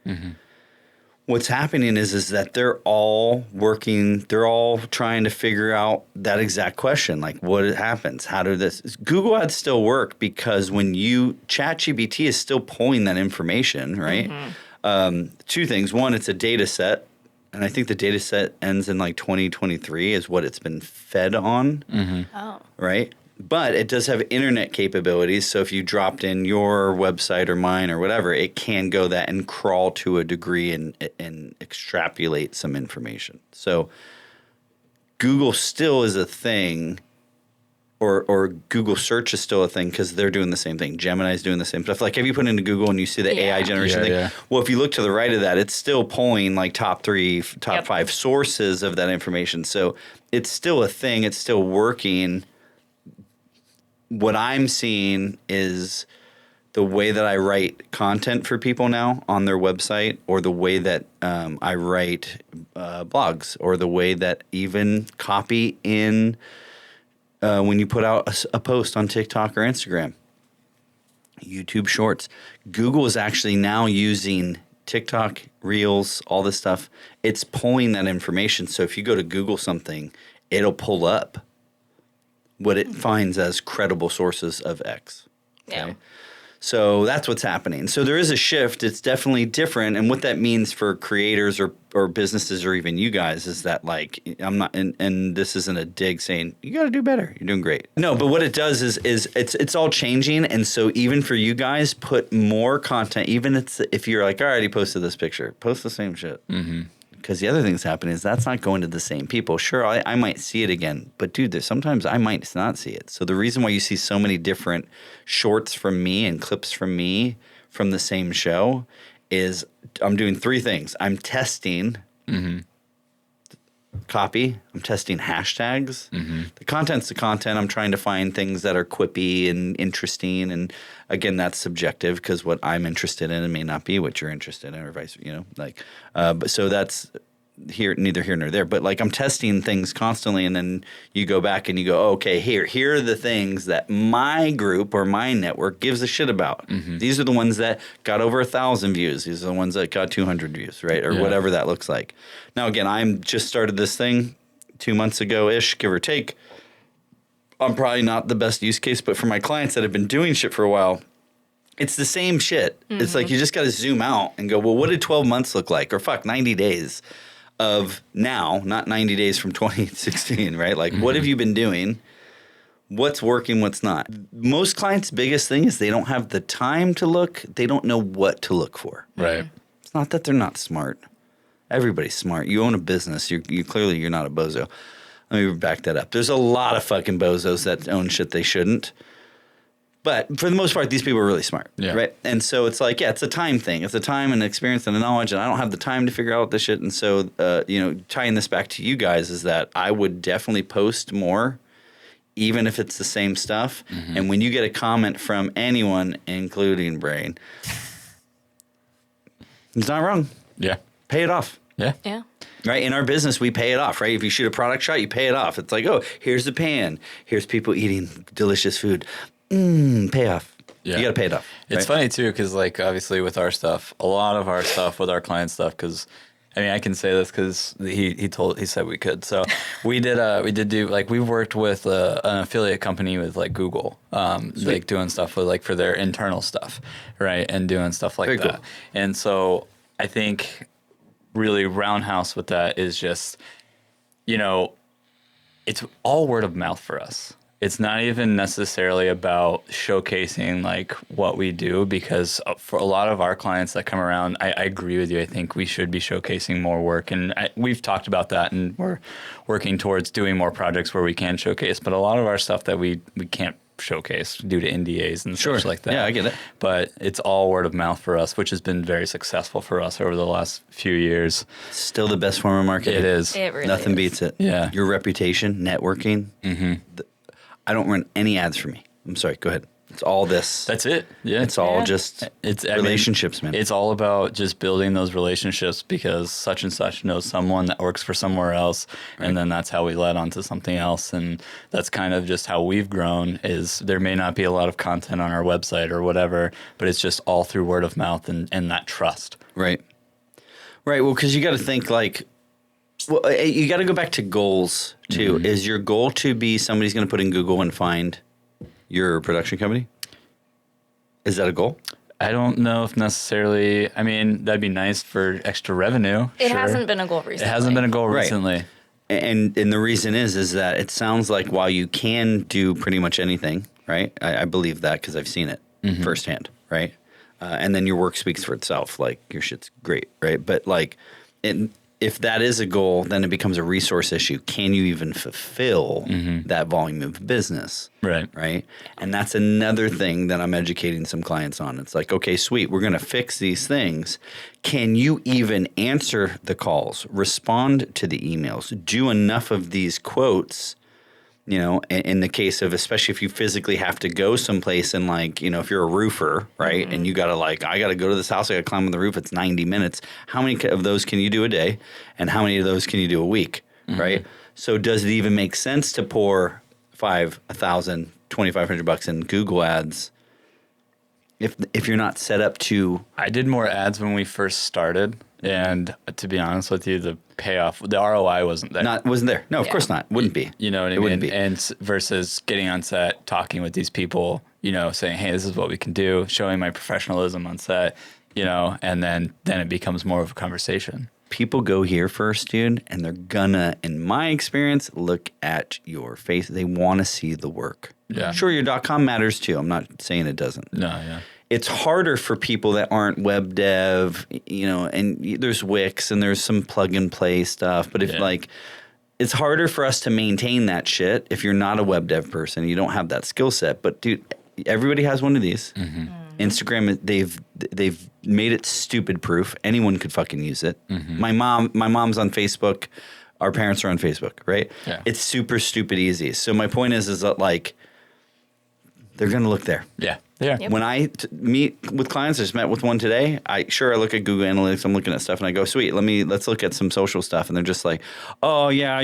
What's happening is that they're all working. They're all trying to figure out that exact question, like what happens, how do this? Google ads still work because when ChatGPT is still pulling that information, right? Two things. One, it's a data set. And I think the data set ends in like 2023 is what it's been fed on, Oh. right? But it does have internet capabilities. So if you dropped in your website or mine or whatever, it can go that and crawl to a degree and extrapolate some information. So Google still is a thing, or Google search is still a thing because they're doing the same thing. Gemini's doing the same stuff. Like, have you put into Google and you see the AI generation thing? Yeah. Well, if you look to the right of that, it's still pulling like top 5 sources of that information. So it's still a thing. It's still working. What I'm seeing is the way that I write content for people now on their website, or the way that I write blogs, or the way that even copy in when you put out a post on TikTok or Instagram, YouTube Shorts. Google is actually now using TikTok, Reels, all this stuff. It's pulling that information. So if you go to Google something, it'll pull up what it finds as credible sources of X. Okay? Yeah. So that's what's happening. So there is a shift. It's definitely different. And what that means for creators or businesses or even you guys is that, like, I'm not, and this isn't a dig saying, you got to do better. You're doing great. No, but what it does is it's all changing. And so even for you guys, put more content, even if you're like, I already posted this picture, post the same shit. Because the other thing that's happening is that's not going to the same people. Sure, I might see it again, but dude, sometimes I might not see it. So the reason why you see so many different shorts from me and clips from me from the same show is I'm doing 3 things. I'm testing copy. I'm testing hashtags. The content's the content. I'm trying to find things that are quippy and interesting. And again, that's subjective because what I'm interested in may not be what you're interested in, or vice, but so that's neither here nor there. But like, I'm testing things constantly, and then you go back and you go, okay, here are the things that my group or my network gives a shit about. These are the ones that got over 1,000 views. These are the ones that got 200 views, right? Or whatever that looks like. Now, again, I'm just started this thing 2 months ago-ish, give or take. I'm probably not the best use case, but for my clients that have been doing shit for a while, it's the same shit. It's like you just got to zoom out and go, well, what did 12 months look like? Or 90 days of now, not 90 days from 2016, right? Like, what have you been doing? what's working, what's not. Most clients' biggest thing is they don't have the time to look. They don't know what to look for. Right. It's not that they're not smart. Everybody's smart. You own a business. You clearly you're not a bozo. Let me back that up. There's a lot of fucking bozos that own shit they shouldn't. But for the most part, these people are really smart, right? And so it's like, it's a time thing. It's a time and experience and a knowledge, and I don't have the time to figure out this shit. And so, tying this back to you guys is that I would definitely post more, even if it's the same stuff. Mm-hmm. And when you get a comment from anyone, including Brain, it's not wrong. Yeah. Pay it off. Yeah. Yeah. Right? In our business, we pay it off, right? If you shoot a product shot, you pay it off. It's like, oh, here's the pan. Here's people eating delicious food. Pay off. Yeah. You got to pay it off. It's funny, too, because, like, obviously with our stuff, a lot of our stuff with our client stuff, because, I mean, I can say this because he said we could. So we we've worked with an affiliate company with, like, Google, like, doing stuff with, like, for their internal stuff, right? And doing stuff like that. Cool. And so I think really roundhouse with that is just, it's all word of mouth for us. It's not even necessarily about showcasing like what we do, because for a lot of our clients that come around, I agree with you. I think we should be showcasing more work, and we've talked about that, and we're working towards doing more projects where we can showcase. But a lot of our stuff that we can't showcase due to NDAs and such like that. Yeah, I get it. But it's all word of mouth for us, which has been very successful for us over the last few years. Still the best form of marketing. It is. It really Nothing is. beats it. Yeah. Your reputation, networking. Mm-hmm. I don't run any ads for me. I'm sorry. Go ahead. It's all this. That's it. Yeah. It's all just relationships, man. It's all about just building those relationships, because such and such knows someone that works for somewhere else. Right. And then that's how we led on to something else. And that's kind of just how we've grown. Is there may not be a lot of content on our website or whatever, but it's just all through word of mouth and that trust. Right. Right. Well, because you got to think like, well, you got to go back to goals too. Mm-hmm. Is your goal to be somebody's going to put in Google and find your production company? Is that a goal? I don't know if necessarily. I mean, that'd be nice for extra revenue. It hasn't been a goal recently. It hasn't been a goal recently. Right. And the reason is that it sounds like while you can do pretty much anything, right? I believe that because I've seen it firsthand, right? And then your work speaks for itself. Like your shit's great, right? But like if that is a goal, then it becomes a resource issue. Can you even fulfill that volume of business? Right. Right. And that's another thing that I'm educating some clients on. It's like, okay, sweet. We're going to fix these things. Can you even answer the calls, respond to the emails, do enough of these quotes? In the case of, especially if you physically have to go someplace and like, if you're a roofer, right? And you got to I got to go to this house, I got to climb on the roof. It's 90 minutes. How many of those can you do a day? And how many of those can you do a week? Right. So does it even make sense to pour $5,000, $1,000, $2,500 in Google ads if you're not set up to? I did more ads when we first started. And to be honest with you, the payoff, the ROI wasn't there. Wasn't there. No, of course not. Wouldn't be. You know what I mean? Wouldn't be. And versus getting on set, talking with these people, saying, hey, this is what we can do, showing my professionalism on set, and then it becomes more of a conversation. People go here first, dude, and they're gonna, in my experience, look at your face. They want to see the work. Yeah. Sure, your .com matters too. I'm not saying it doesn't. No, yeah. It's harder for people that aren't web dev, and there's Wix and there's some plug and play stuff. But it's harder for us to maintain that shit if you're not a web dev person. You don't have that skill set. But dude, everybody has one of these. Instagram, they've made it stupid proof. Anyone could fucking use it. My mom's on Facebook. Our parents are on Facebook, right? Yeah. It's super stupid easy. So my point is that like they're gonna look there. Yeah. Yeah. Yep. When I meet with clients, I just met with one today. I look at Google Analytics. I'm looking at stuff, and I go, "Sweet, let's look at some social stuff." And they're just like, "Oh yeah,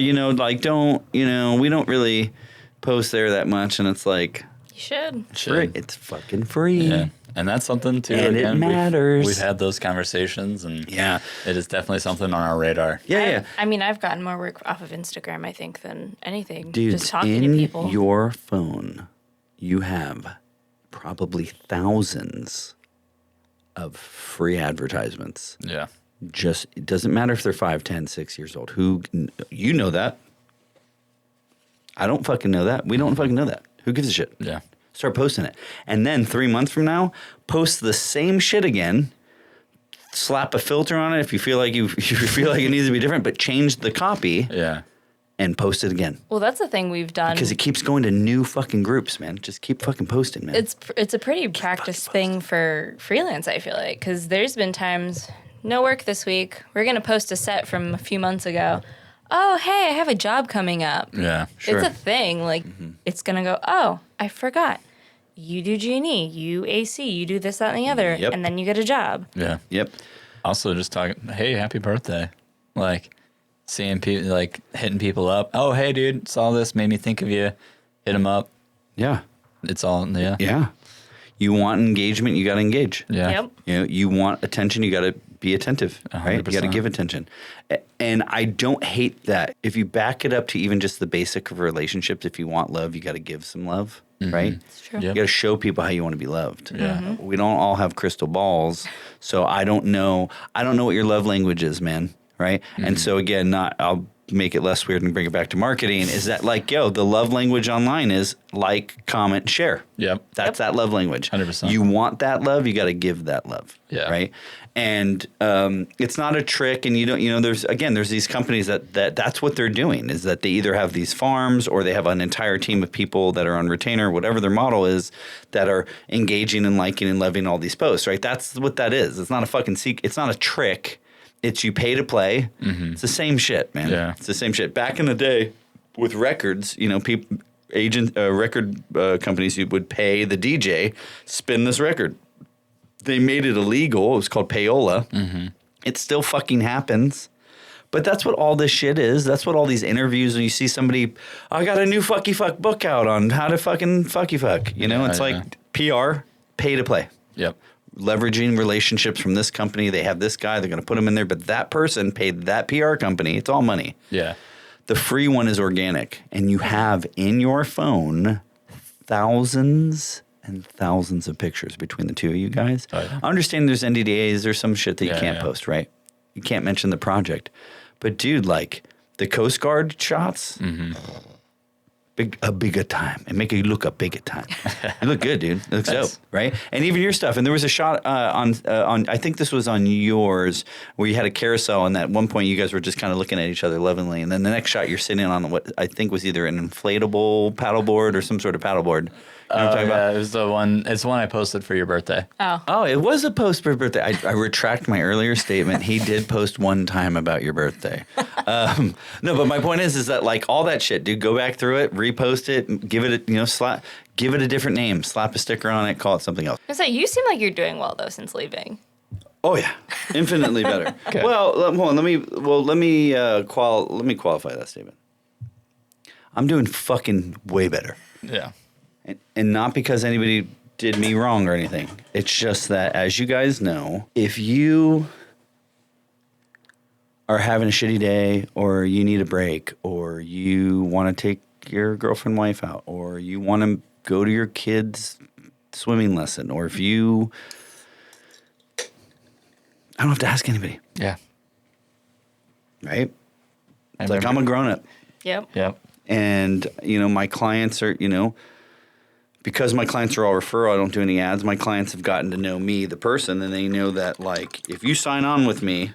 don't we don't really post there that much." And it's like, you should. Free. It's fucking free. Yeah. And that's something too. And again, it matters. We've had those conversations, and it is definitely something on our radar. Yeah. I mean, I've gotten more work off of Instagram, I think, than anything. Dude, just talking in to people. your phone, you have probably thousands of free advertisements. Yeah. It doesn't matter if they're 5, 10, 6 years old. You know that. I don't fucking know that. We don't fucking know that. Who gives a shit? Yeah. Start posting it. And then 3 months from now, post the same shit again. Slap a filter on it if you feel like you feel like it needs to be different, but change the copy Yeah. and post it again. Well, that's the thing we've done. Because it keeps going to new fucking groups, man. Just keep fucking posting, man. It's a pretty practice thing for freelance, I feel like, because there's been times, no work this week. We're going to post a set from a few months ago. Oh, hey, I have a job coming up. Yeah. Sure. It's a thing. Like, it's going to go, oh, I forgot. You do G&E, you AC, you do this, that, and the other, Yep. and then you get a job. Yeah. Yep. Also, just talking, hey, happy birthday. Like, seeing people, like, hitting people up. Oh, hey, dude, saw this, made me think of you. Hit them up. Yeah. It's all, yeah. Yeah. You want engagement, you got to engage. Yeah. Yep. You know, you want attention, you got to be attentive, right? You got to 100%. give attention. And I don't hate that. If you back it up to even just the basic of relationships, if you want love, you got to give some love, right? It's true. Yep. You got to show people how you want to be loved. Yeah. We don't all have crystal balls, so I don't know what your love language is, man, right? And so again, I'll make it less weird and bring it back to marketing, is that like, the love language online is like, comment, share. Yep. That's that love language. 100%. You want that love, you got to give that love. Yeah. Right. And it's not a trick. And you don't, there's these companies that's what they're doing, is that they either have these farms or they have an entire team of people that are on retainer, whatever their model is, that are engaging and liking and loving all these posts. Right. That's what that is. It's not a fucking it's not a trick. It's you pay to play. It's the same shit, man. Yeah. It's the same shit. Back in the day with records, people, record companies would pay the DJ spin this record. They made it illegal. It was called payola. It still fucking happens. But that's what all this shit is. That's what all these interviews, when you see somebody, I got a new fucky fuck book out on how to fucking fucky fuck. It's like PR, pay to play. Yep. Leveraging relationships from this company. They have this guy. They're going to put him in there. But that person paid that PR company. It's all money. Yeah. The free one is organic. And you have in your phone thousands and thousands of pictures between the two of you guys. Oh, yeah. I understand there's NDAs. There's some shit that you can't Yeah. post, right? You can't mention the project. But, dude, like the Coast Guard shots, a bigger time. And make you look a bigger time. You look good, dude. It looks dope, right? And even your stuff. And there was a shot on I think this was on yours, where you had a carousel, and at one point you guys were just kind of looking at each other lovingly. And then the next shot you're sitting on what I think was either an inflatable paddleboard or some sort of paddleboard. You know what I'm talking about? It was the one. It's the one I posted for your birthday. Oh, it was a post for birthday. I retract my earlier statement. He did post one time about your birthday. No, but my point is that like all that shit, dude, go back through it, repost it, give it give it a different name, slap a sticker on it, call it something else. So you seem like you're doing well though since leaving. Oh yeah, infinitely better. Okay. Well, hold on. Let me qualify that statement. I'm doing fucking way better. Yeah. And not because anybody did me wrong or anything. It's just that, as you guys know, if you are having a shitty day, or you need a break, or you want to take your girlfriend, wife out, or you want to go to your kid's swimming lesson, or if you... I don't have to ask anybody, Yeah. right? It's like I'm a grown-up. Yep. Yep. And, my clients are, because my clients are all referral, I don't do any ads. My clients have gotten to know me, the person, and they know that, like, if you sign on with me,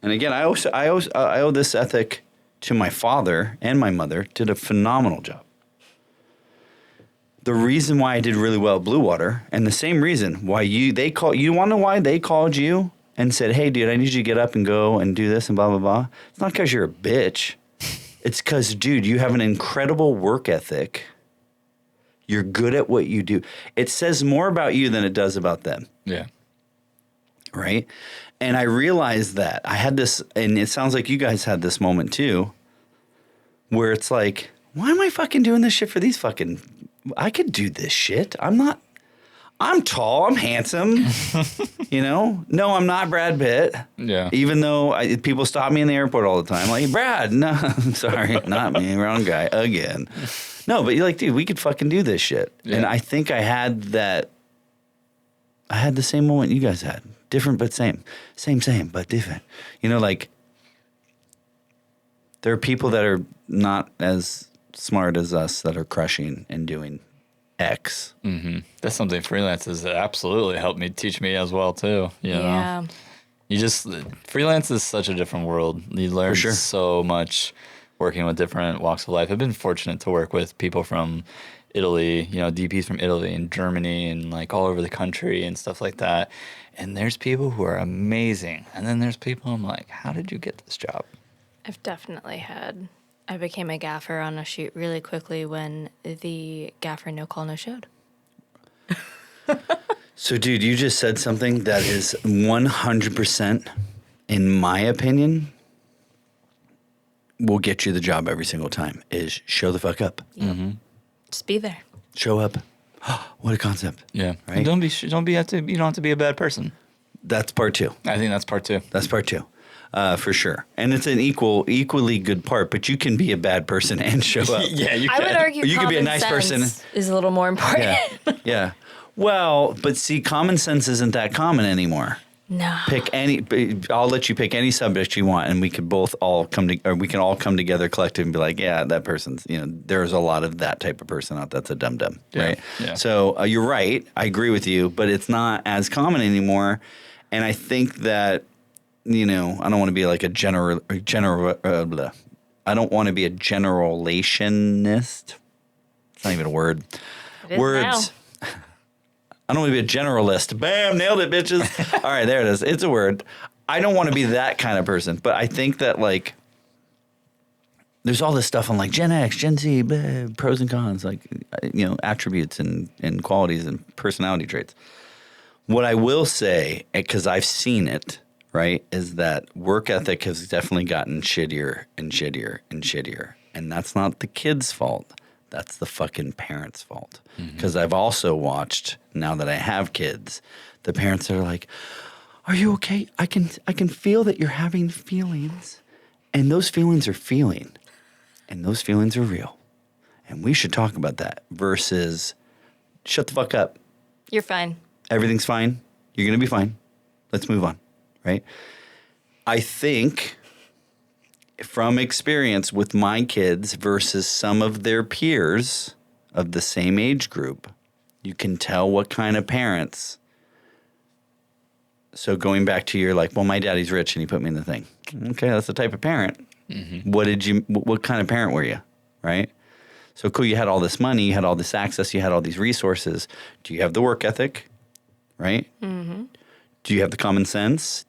and again, I owe this ethic to my father and my mother. Did a phenomenal job. The reason why I did really well at Bluewater, and the same reason why you want to know why they called you and said, hey, dude, I need you to get up and go and do this and blah, blah, blah. It's not because you're a bitch. It's because, dude, you have an incredible work ethic. You're good at what you do. It says more about you than it does about them. Yeah. Right? And I realized that. I had this, and it sounds like you guys had this moment too, where it's like, why am I fucking doing this shit for these fucking... I could do this shit. I'm tall. I'm handsome. No, I'm not Brad Pitt. Yeah. Even though people stop me in the airport all the time. Like, Brad, no, sorry, not me. Wrong guy again. No, but you're like, dude, we could fucking do this shit. Yeah. And I think I had that. I had the same moment you guys had. Different, but same. Same, but different. Like, there are people that are not as smart as us that are crushing and doing X. That's something freelance has absolutely helped me teach me as well too. You know? Yeah. You just freelance is such a different world. You learn sure. so much working with different walks of life. I've been fortunate to work with people from Italy, you know, DPs from Italy and Germany and like all over the country and stuff like that. And there's people who are amazing. And then there's people I'm like, how did you get this job? I've definitely had. I became a gaffer on a shoot really quickly when the gaffer no call no showed. So, dude, you just said something that is 100%, in my opinion, will get you the job every single time, is show the fuck up. Yep. Just be there. Show up. What a concept. Yeah. Right? And you don't have to be a bad person. That's part two. I think that's part two. That's part two. For sure. And it's an equally good part, but you can be a bad person and show up. Yeah, you I can. would argue You could be a common nice person. sense is a little more important. Yeah. Yeah. Well, but see, common sense isn't that common anymore. No. I'll let you pick any subject you want, and we can all come together collectively and be like, yeah, that person's, there's a lot of that type of person out that's a dum-dum, right? Yeah. So you're right. I agree with you, but it's not as common anymore. And I think that, I don't want to be like I don't want to be a generalationist. It's not even a word. It is Words. now. I don't want to be a generalist. Bam, nailed it, bitches. All right, there it is. It's a word. I don't want to be that kind of person, but I think that like there's all this stuff on like Gen X, Gen Z, blah, pros and cons, like attributes and qualities and personality traits. What I will say, because I've seen it, right, is that work ethic has definitely gotten shittier and shittier and shittier, and that's not the kids' fault. That's the fucking parents' fault. Because I've also watched, now that I have kids, the parents that are like, "Are you okay? I can feel that you're having feelings, and those feelings are and those feelings are real, and we should talk about that." Versus, shut the fuck up. You're fine. Everything's fine. You're gonna be fine. Let's move on, right? I think, from experience with my kids versus some of their peers of the same age group, you can tell what kind of parents. So going back to your like, well, my daddy's rich and he put me in the thing. Okay, that's the type of parent. What kind of parent were you, right? So cool, you had all this money, you had all this access, you had all these resources. Do you have the work ethic, right? Mm-hmm. Do you have the common sense?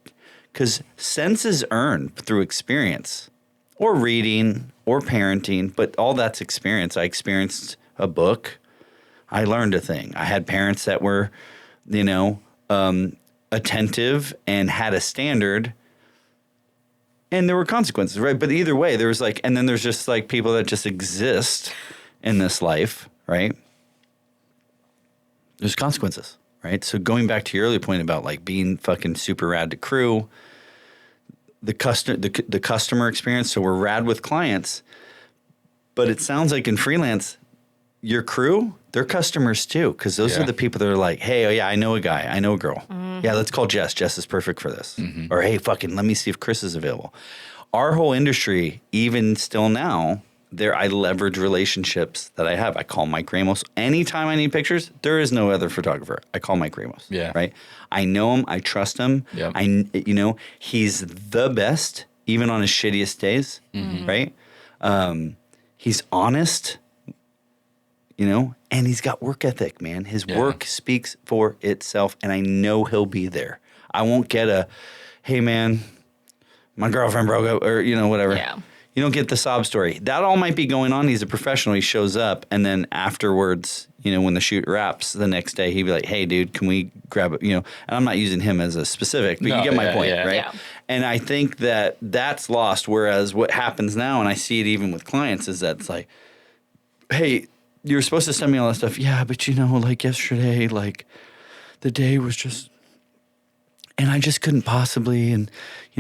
Because sense is earned through experience. Or reading, or parenting, but all that's experience. I experienced a book. I learned a thing. I had parents that were, attentive and had a standard, and there were consequences, right? But either way, there was like, and then there's just like people that just exist in this life, right? There's consequences, right? So going back to your earlier point about like being fucking super rad to crew, the customer experience. So we're rad with clients, but it sounds like in freelance, your crew, they're customers too, because those are the people that are like, hey, oh yeah, I know a guy, I know a girl. Yeah, let's call Jess. Jess is perfect for this. Or hey, fucking, let me see if Chris is available. Our whole industry, even still now, I leverage relationships that I have. I call Mike Ramos. Anytime I need pictures, there is no other photographer. I call Mike Ramos. Yeah. Right? I know him. I trust him. Yep. He's the best, even on his shittiest days. Right? He's honest, and he's got work ethic, man. His work speaks for itself, and I know he'll be there. I won't get a, hey, man, my girlfriend broke up, or, whatever. Yeah. You don't get the sob story. That all might be going on. He's a professional. He shows up, and then afterwards, when the shoot wraps, the next day he'd be like, "Hey, dude, can we grab it?" And I'm not using him as a specific, but you get my point, right? Yeah. And I think that that's lost. Whereas what happens now, and I see it even with clients, is that it's like, "Hey, you're supposed to send me all that stuff." Yeah, but like yesterday, like the day was just. And I just couldn't possibly, and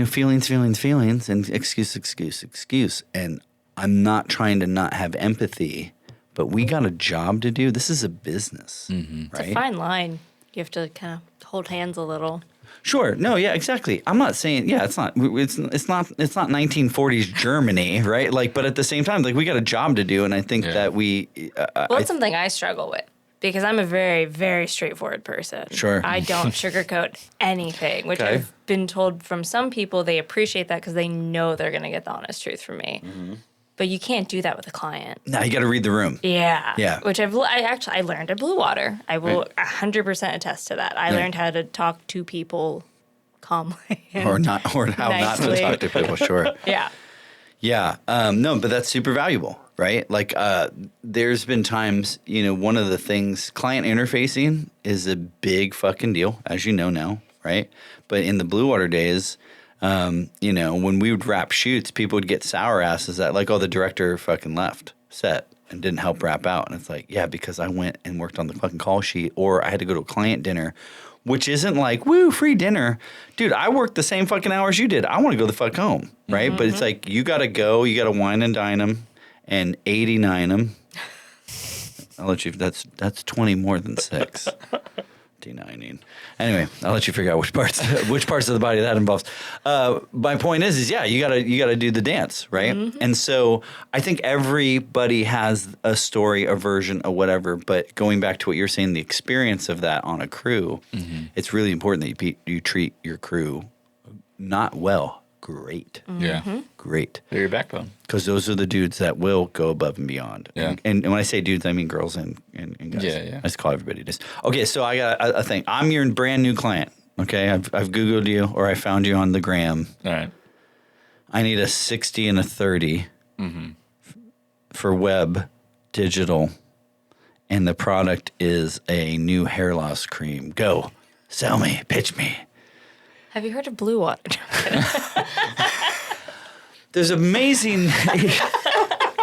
feelings, and excuse. And I'm not trying to not have empathy, but we got a job to do. This is a business, right? It's a fine line. You have to kind of hold hands a little. Sure. No, yeah, exactly. I'm not saying, it's not 1940s Germany, right? Like, but at the same time, like, we got a job to do, and I think that we. Well, it's something I struggle with because I'm a very, very straightforward person. Sure. I don't sugarcoat anything, which I've been told from some people they appreciate that because they know they're going to get the honest truth from me. Mm-hmm. But you can't do that with a client. No, you got to read the room. Yeah. Yeah. Which I learned at Bluewater. I will 100% attest to that. I learned how to talk to people calmly. Or how not to talk to people, sure. Yeah. Yeah. No, but that's super valuable, right? Like, there's been times, one of the things, client interfacing is a big fucking deal, as you know now, right? But in the Bluewater days, when we would wrap shoots, people would get sour asses that like, oh, the director fucking left set and didn't help wrap out. And it's like, yeah, because I went and worked on the fucking call sheet, or I had to go to a client dinner, which isn't like, woo, free dinner. Dude, I worked the same fucking hours you did. I want to go the fuck home, right? Mm-hmm. But it's like, you got to go, you got to wine and dine them and 89 them. I'll let you, that's 20 more than 6. D90. Anyway, I'll let you figure out which parts of the body that involves. My point is you gotta do the dance, right? Mm-hmm. And so I think everybody has a story, a version, or whatever. But going back to what you're saying, the experience of that on a crew, it's really important that you treat your crew not well. Great. Mm-hmm. Yeah. Great. They're your backbone. Because those are the dudes that will go above and beyond. Yeah. And when I say dudes, I mean girls and guys. Yeah. I just call everybody this. Okay, so I got a thing. I'm your brand new client. Okay, I've Googled you, or I found you on the gram. All right. I need a 60 and a 30 for web, digital, and the product is a new hair loss cream. Go. Sell me. Pitch me. Have you heard of Bluewater? There's an amazing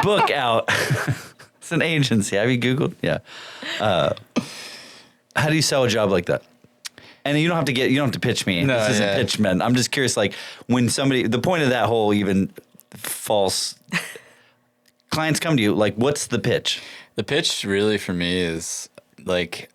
book out. It's an agency. Have you Googled? Yeah. How do you sell a job like that? And you don't have to pitch me. No, this isn't pitch men. I'm just curious, like, when the point of that whole even false clients come to you, like, what's the pitch? The pitch really for me is like,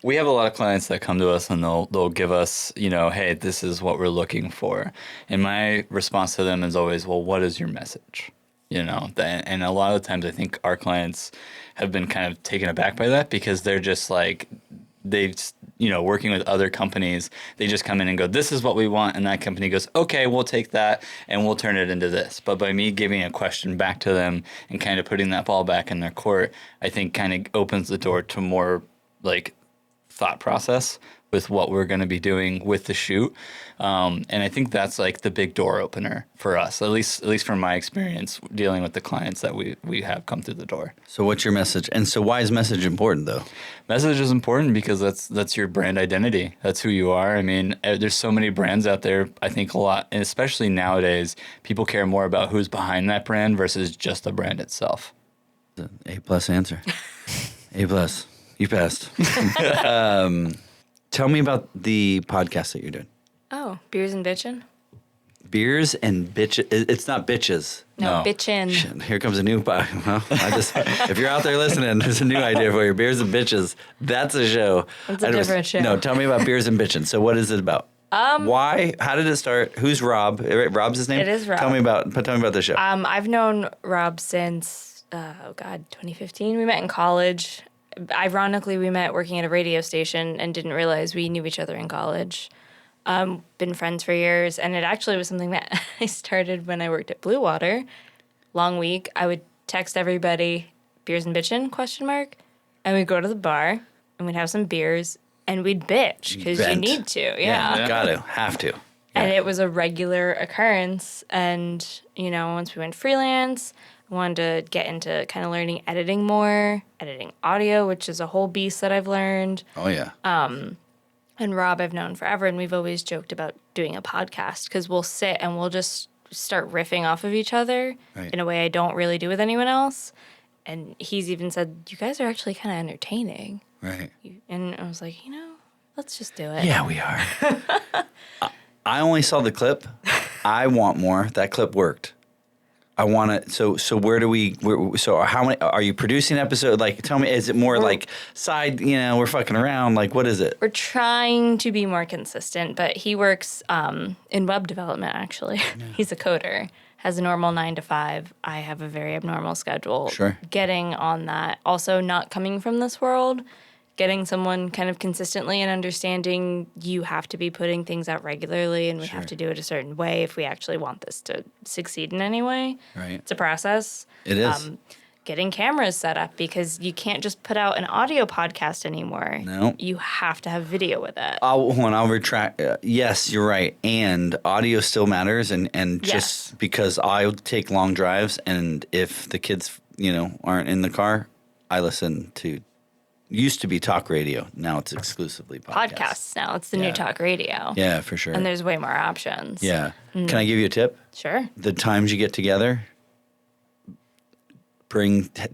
we have a lot of clients that come to us and they'll give us, hey, this is what we're looking for. And my response to them is always, well, what is your message? And a lot of the times I think our clients have been kind of taken aback by that because they're just like, working with other companies, they just come in and go, this is what we want. And that company goes, okay, we'll take that and we'll turn it into this. But by me giving a question back to them and kind of putting that ball back in their court, I think kind of opens the door to more like thought process with what we're going to be doing with the shoot. And I think that's like the big door opener for us, at least from my experience dealing with the clients that we have come through the door. So what's your message? And so why is message important though? Message is important because that's your brand identity. That's who you are. I mean, there's so many brands out there. I think a lot, and especially nowadays, people care more about who's behind that brand versus just the brand itself. A+ answer. A+. You passed. Tell me about the podcast that you're doing. Oh, Beers and Bitchin'? Beers and Bitches. It's not bitches. No. Bitchin'. Shit, here comes a new podcast. Well, if you're out there listening, there's a new idea for you. Beers and Bitches. That's a show. It's a different show. No, tell me about Beers and Bitchin'. So what is it about? Why? How did it start? Who's Rob? Rob's his name? It is Rob. Tell me about the show. I've known Rob since, 2015. We met in college. Ironically, we met working at a radio station and didn't realize we knew each other in college. Been friends for years, and it actually was something that I started when I worked at Bluewater. Long week, I would text everybody, beers and bitchin', ? And we'd go to the bar, and we'd have some beers, and we'd bitch, because you need to, yeah. Have to. Yeah. And it was a regular occurrence, and, once we went freelance, I wanted to get into kind of learning editing more, editing audio, which is a whole beast that I've learned. Oh, yeah. And Rob I've known forever, and we've always joked about doing a podcast because we'll sit and we'll just start riffing off of each other in a way I don't really do with anyone else. And he's even said, you guys are actually kind of entertaining. Right. And I was like, let's just do it. Yeah, we are. I only saw the clip. I want more. That clip worked. I want to. So where do we? So how many are you producing episode? Like, tell me, is it more like side? You know, we're fucking around. Like, what is it? We're trying to be more consistent, but he works in web development. Actually, he's a coder. Has a normal 9 to 5. I have a very abnormal schedule. Sure. Getting on that. Also, not coming from this world. Getting someone kind of consistently and understanding you have to be putting things out regularly and we have to do it a certain way if we actually want this to succeed in any way. Right. It's a process. It is. Getting cameras set up because you can't just put out an audio podcast anymore. No. You have to have video with it. I'll retract. Yes, you're right. And audio still matters. And just because I take long drives and if the kids, aren't in the car, I listen to. Used to be talk radio. Now it's exclusively podcasts now. It's the new talk radio. Yeah, for sure. And there's way more options. Yeah. Can I give you a tip? Sure. The times you get together,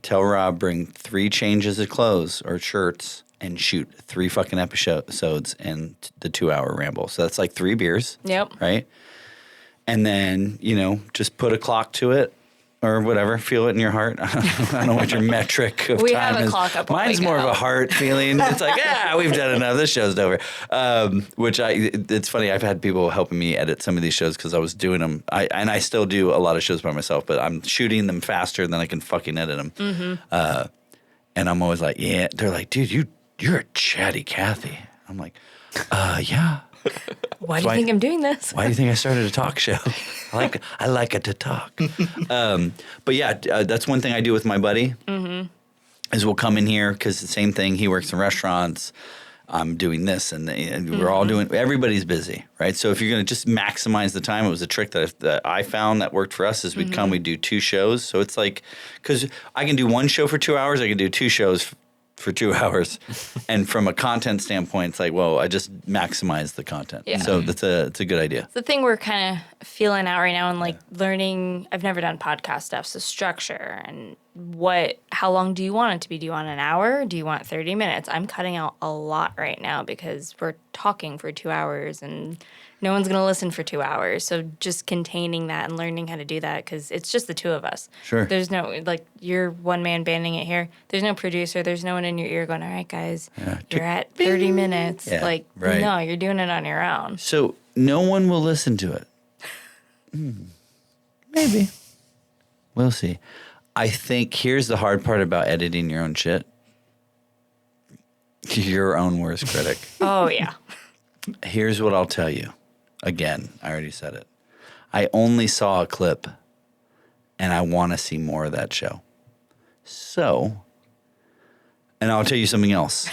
tell Rob, bring 3 changes of clothes or shirts and shoot 3 fucking episodes and the 2-hour ramble. So that's like 3 beers. Yep. Right? And then, just put a clock to it. Or whatever, feel it in your heart. I don't know what your metric of we time is. have a clock up. Mine's more of a heart feeling. It's like, we've done enough. This show's over. It's funny. I've had people helping me edit some of these shows because I was doing them. I still do a lot of shows by myself, but I'm shooting them faster than I can fucking edit them. Mm-hmm. And I'm always like, yeah. They're like, dude, you're a chatty Cathy. I'm like, yeah. Why do you think I'm doing this? Why do you think I started a talk show? I like it to talk. But yeah, that's one thing I do with my buddy. Mm-hmm. Is we'll come in here because the same thing. He works in restaurants. I'm doing this, and we're all doing. Everybody's busy, right? So if you're going to just maximize the time, it was a trick that I found that worked for us. Is we'd come, we'd do 2 shows. So it's like because I can do 1 show for 2 hours, I can do 2 shows for 2 hours. And from a content standpoint, it's like, well, I just maximize the content. Yeah. So it's a good idea. It's the thing we're kind of feeling out right now and learning. I've never done podcast stuff, so structure and how long do you want it to be? Do you want an hour? Do you want 30 minutes? I'm cutting out a lot right now because we're talking for 2 hours and no one's going to listen for 2 hours. So just containing that and learning how to do that because it's just the 2 of us. Sure. There's no, you're one man banding it here. There's no producer. There's no one in your ear going, all right, guys, you're at 30 minutes. Yeah, right. No, you're doing it on your own. So no one will listen to it. Maybe. We'll see. I think here's the hard part about editing your own shit. Your own worst critic. Oh, yeah. Here's what I'll tell you. Again, I already said it. I only saw a clip, and I want to see more of that show. So, and I'll tell you something else.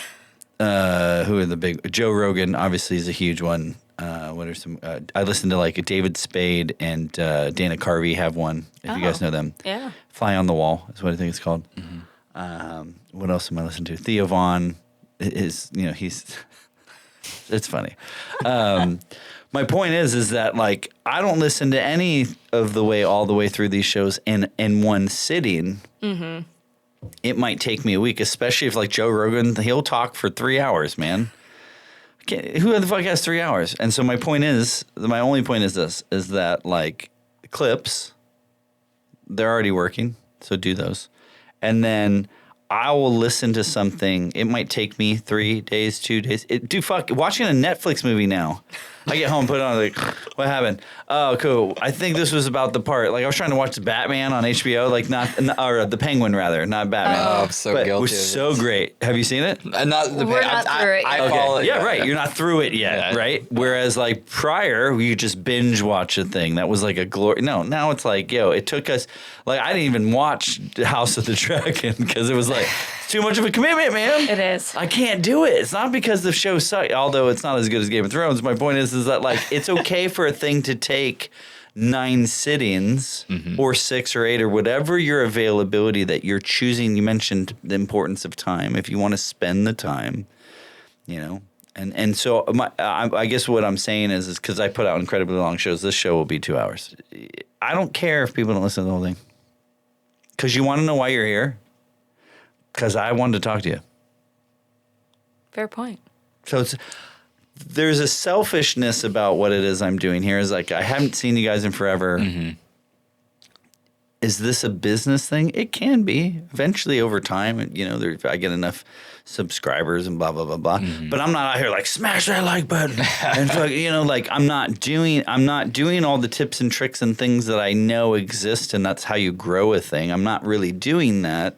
Who are the big? Joe Rogan, obviously, is a huge one. What are some? I listened to like David Spade and Dana Carvey have one. If you guys know them, Yeah. Fly on the Wall is what I think it's called. Mm-hmm. What else am I listening to? Theo Vaughn is, he's. It's funny. My point is that like I don't listen to any of all the way through these shows in one sitting. Mm-hmm. It might take me a week, especially if like Joe Rogan, he'll talk for 3 hours, man. Who the fuck has 3 hours? And so my only point is this, is that like clips, they're already working, so do those. And then I will listen to something. It might take me 3 days, 2 days. Watching a Netflix movie now. I get home, put it on, like, what happened? Oh, cool. I think this was about the part. Like, I was trying to watch the Batman on HBO, or the Penguin, rather, not Batman. Oh, I'm so guilty. It was so great. Have you seen it? Not the We're not through it yet. I follow it. Yeah, right. You're not through it yet, right? Whereas, like, prior, you just binge watch a thing. That was like a glory. No, now it's like, it took us, like, I didn't even watch House of the Dragon because it was like, too much of a commitment, man. It is. I can't do it. It's not because the show sucks, although it's not as good as Game of Thrones. My point is that, like, it's okay for a thing to take 9 sittings or 6 or 8 or whatever your availability that you're choosing. You mentioned the importance of time. If you want to spend the time, and so I guess what I'm saying is because I put out incredibly long shows, this show will be 2 hours. I don't care if people don't listen to the whole thing because you want to know why you're here. Because I wanted to talk to you. Fair point. So there's a selfishness about what it is I'm doing here. Is like I haven't seen you guys in forever. Mm-hmm. Is this a business thing? It can be eventually over time. You know, if I get enough subscribers and blah blah blah blah. But I'm not out here like smash that like button and you know, like I'm not doing all the tips and tricks and things that I know exist and that's how you grow a thing. I'm not really doing that.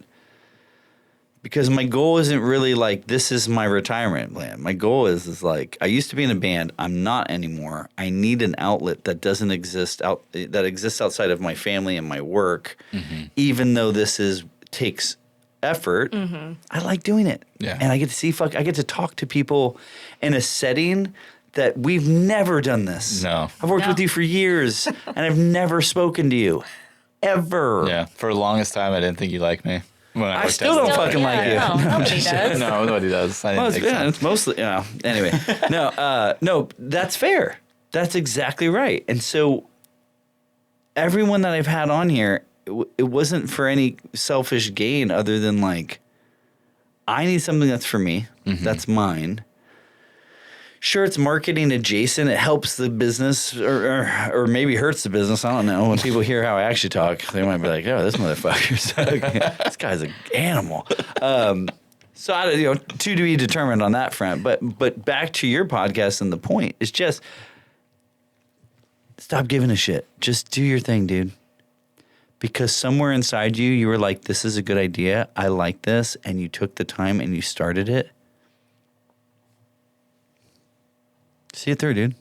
Because my goal isn't really like, this is my retirement plan. My goal is like, I used to be in a band. I'm not anymore. I need an outlet that doesn't exist that exists outside of my family and my work. Even though takes effort, I like doing it. Yeah. And I get to I get to talk to people in a setting that we've never done this. No. I've worked with you for years and I've never spoken to you. Ever. Yeah. For the longest time, I didn't think you liked me. I still don't fucking like you. No, nobody does. No, nobody does. I didn't think so. It's mostly, anyway. No, that's fair. That's exactly right. And so everyone that I've had on here, it wasn't for any selfish gain other than like, I need something that's for me. That's mine. Sure, it's marketing adjacent. It helps the business or maybe hurts the business. I don't know. When people hear how I actually talk, they might be like, oh, this motherfucker's this guy's an animal. So, to be determined on that front. But back to your podcast and the point is just stop giving a shit. Just do your thing, dude. Because somewhere inside you were like, this is a good idea. I like this. And you took the time and you started it. See it through, dude.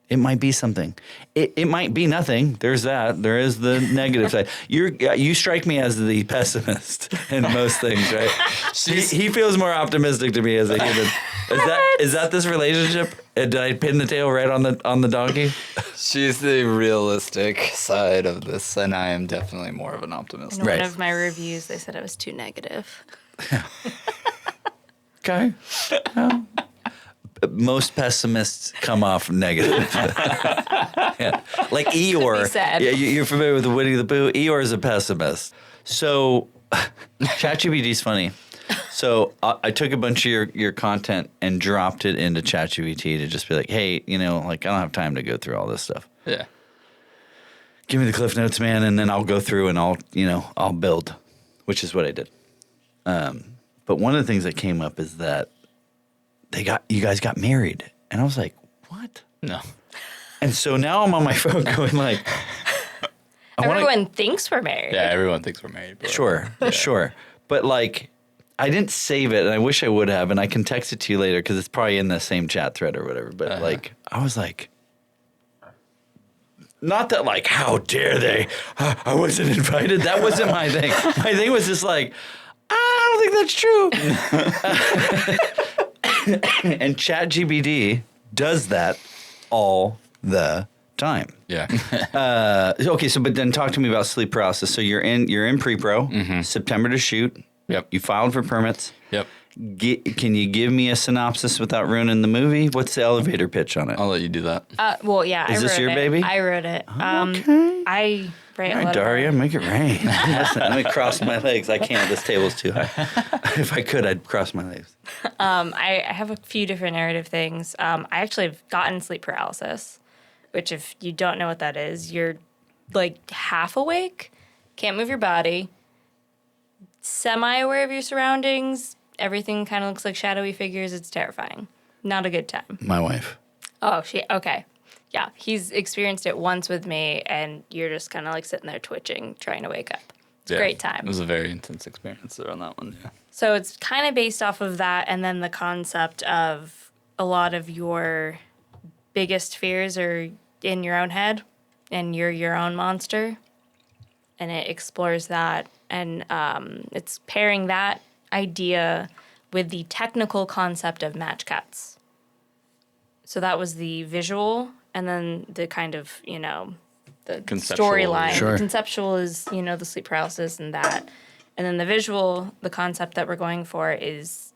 It might be something. It might be nothing. There's that. There is the negative side. You strike me as the pessimist in most things, right? He feels more optimistic to me as a human. Is that this relationship? Did I pin the tail right on the donkey? She's the realistic side of this, and I am definitely more of an optimist. In one of my reviews, they said I was too negative. Okay. Well, most pessimists come off negative. Yeah. Like Eeyore. Sad. Yeah, you're familiar with the Winnie the Pooh? Eeyore is a pessimist. So ChatGPT is funny. So I took a bunch of your content and dropped it into ChatGPT to just be like, hey, like I don't have time to go through all this stuff. Yeah. Give me the Cliff Notes, man, and then I'll go through and I'll build, which is what I did. But one of the things that came up is that you guys got married. And I was like, what? No. And so now I'm on my phone going like, Everyone thinks we're married. Yeah, everyone thinks we're married. But Sure. But like, I didn't save it and I wish I would have. And I can text it to you later because it's probably in the same chat thread or whatever. But like, I was like, not that like, how dare they? I wasn't invited. That wasn't my thing. My thing was just like, I don't think that's true. And ChatGPT does that all the time. Yeah. Okay, but then talk to me about sleep paralysis. So you're in pre-pro, September to shoot. Yep. You filed for permits. Yep. Can you give me a synopsis without ruining the movie? What's the elevator pitch on it? I'll let you do that. Well, yeah. Is this your it. baby? I wrote it. Okay. I write All a right, lot Daria, of make it rain. Listen, let me cross my legs. I can't. This table's too high. If I could, I'd cross my legs. I have a few different narrative things. I actually have gotten sleep paralysis, which if you don't know what that is, you're like half awake, can't move your body, semi-aware of your surroundings. Everything kind of looks like shadowy figures. It's terrifying. Not a good time. My wife. Oh, okay. Yeah, he's experienced it once with me, and you're just kind of like sitting there twitching, trying to wake up. It's a great time. It was a very intense experience on that one, yeah. So it's kind of based off of that, and then the concept of a lot of your biggest fears are in your own head, and you're your own monster. And it explores that, and it's pairing that idea with the technical concept of match cuts. So that was the visual, and then the kind of, the storyline. Sure. The conceptual is, the sleep paralysis and that. And then the visual, the concept that we're going for is,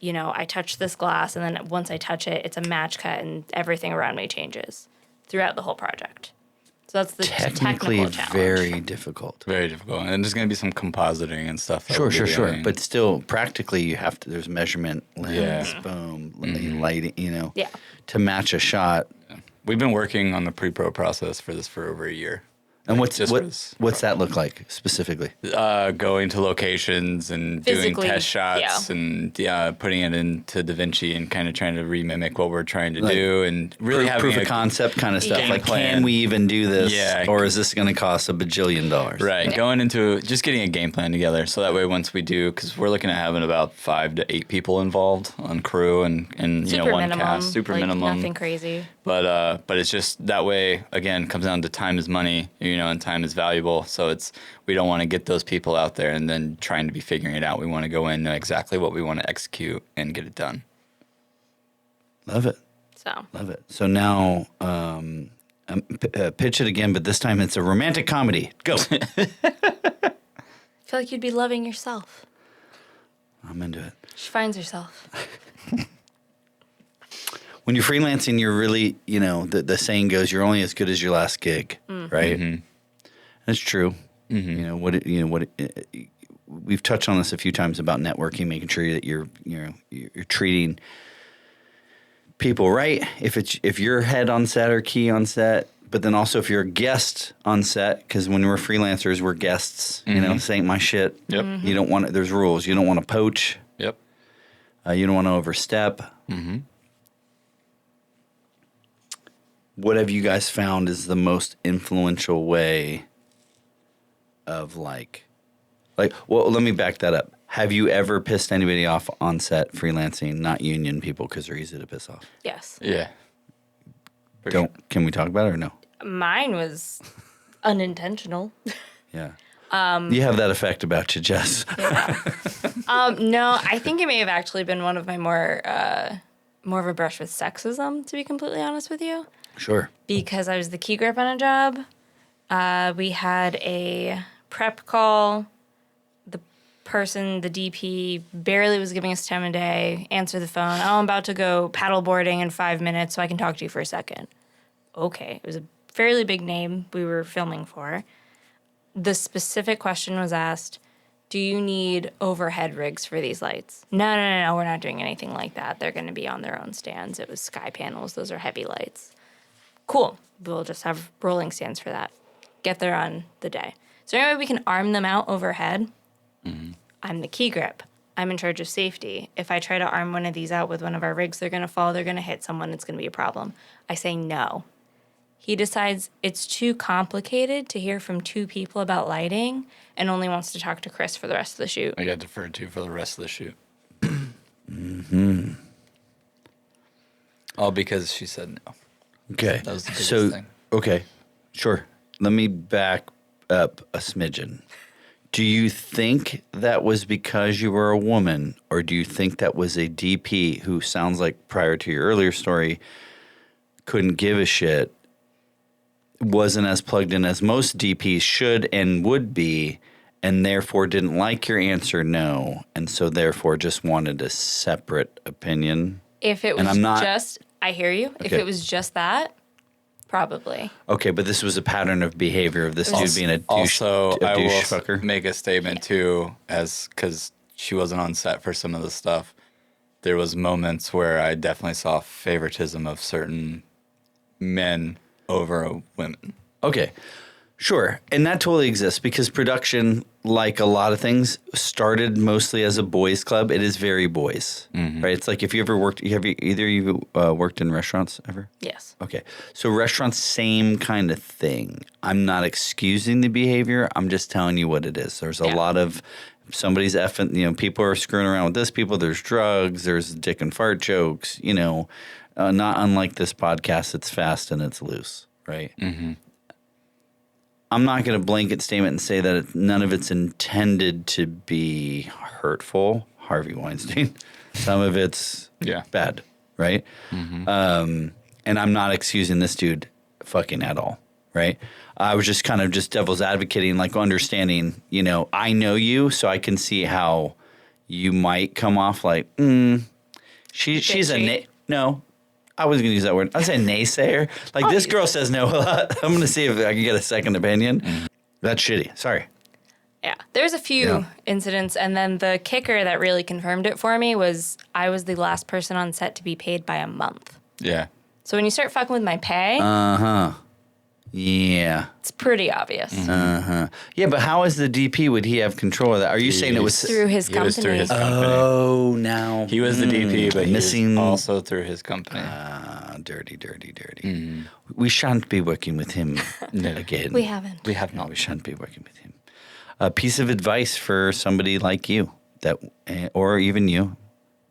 I touch this glass, and then once I touch it, it's a match cut, and everything around me changes throughout the whole project. So that's the Technically technical challenge. very difficult. Very difficult. And there's going to be some compositing and stuff. Sure. But still, practically, you have to, there's measurement, lens, Yeah. boom, lighting, Yeah. to match a shot. We've been working on the pre-pro process for this for over a year. And Like, what's that look like specifically? Going to locations and doing Physically, test shots and putting it into DaVinci and kind of trying to remimic what we're trying to do and really having proof of concept kind of stuff. game Like, plan. can we even do this? Yeah. Or is this going to cost $1 bajillion? Right, going into just getting a game plan together, so that way once we do, because we're looking at having about 5 to 8 people involved on crew and super one minimum, cast, super like, minimum, nothing crazy. But it's just that way again comes down to time is money, and time is valuable. So we don't want to get those people out there and then trying to be figuring it out. We want to go in, know exactly what we want to execute and get it done. Love it. Love it. So now, pitch it again, but this time it's a romantic comedy. Go. I feel like you'd be loving yourself. I'm into it. She finds herself. When you're freelancing, you're really, the saying goes, you're only as good as your last gig, right? Mm-hmm. That's true. Mm-hmm. We've touched on this a few times about networking, making sure that you're treating people right. If you're head on set or key on set, but then also if you're a guest on set, because when we're freelancers, we're guests. This ain't my shit. Yep. Mm-hmm. You don't want there's rules. You don't want to poach. Yep. You don't want to overstep. Mm-hmm. What have you guys found is the most influential way of well, let me back that up. Have you ever pissed anybody off on set freelancing, not union people, because they're easy to piss off? Yes. Yeah. Sure. Can we talk about it or no? Mine was unintentional. Yeah. You have that effect about you, Jess. Yeah. No, I think it may have actually been one of my more of a brush with sexism, to be completely honest with you. Sure. Because I was the key grip on a job. We had a prep call. The person, the DP, barely was giving us time of day. Answer the phone. Oh, I'm about to go paddle boarding in 5 minutes, so I can talk to you for a second. Okay. It was a fairly big name we were filming for. The specific question was asked, do you need overhead rigs for these lights? No, we're not doing anything like that. They're going to be on their own stands. It was sky panels. Those are heavy lights. Cool. We'll just have rolling stands for that. Get there on the day. So anyway, we can arm them out overhead. Mm-hmm. I'm the key grip. I'm in charge of safety. If I try to arm one of these out with one of our rigs, they're going to fall. They're going to hit someone. It's going to be a problem. I say no. He decides it's too complicated to hear from 2 people about lighting and only wants to talk to Chris for the rest of the shoot. I got deferred to for the rest of the shoot. Mm-hmm. All because she said no. Okay. That was the biggest thing. Okay, sure. Let me back up a smidgen. Do you think that was because you were a woman, or do you think that was a DP who sounds like, prior to your earlier story, couldn't give a shit, wasn't as plugged in as most DPs should and would be, and therefore didn't like your answer no, and so therefore just wanted a separate opinion? If it was just, I hear you. Okay. If it was just that, probably. Okay, but this was a pattern of behavior of this dude being a douche, I will fucker. Make a statement too, because she wasn't on set for some of the stuff. There was moments where I definitely saw favoritism of certain men over women. Okay, sure. And that totally exists because production, like a lot of things, started mostly as a boys' club. It is very boys, right? It's like if you ever worked, either of you worked in restaurants ever? Yes. Okay. So restaurants, same kind of thing. I'm not excusing the behavior. I'm just telling you what it is. There's a lot of somebody's effing, people are screwing around with this people. There's drugs. There's dick and fart jokes, not unlike this podcast. It's fast and it's loose, right? Mm-hmm. I'm not going to blanket statement and say that none of it's intended to be hurtful. Harvey Weinstein. Some of it's bad, right? Mm-hmm. And I'm not excusing this dude fucking at all, right? I was just kind of devil's advocating, like understanding, I know you, so I can see how you might come off like, she's no. I wasn't going to use that word. I was a naysayer. Like, this girl says no a lot. I'm going to see if I can get a second opinion. Mm-hmm. That's shitty. Sorry. Yeah. There's a few incidents, and then the kicker that really confirmed it for me was I was the last person on set to be paid by a month. Yeah. So when you start fucking with my pay... Yeah. It's pretty obvious. Yeah, but how is the DP? Would he have control of that? Are you saying it was Through his He was through company. his company. Oh, now He was the DP, but missing. he was also through his company. Dirty. We shan't be working with him again. We haven't. We have No, not. we shan't be working with him. A piece of advice for somebody like you that, or even you,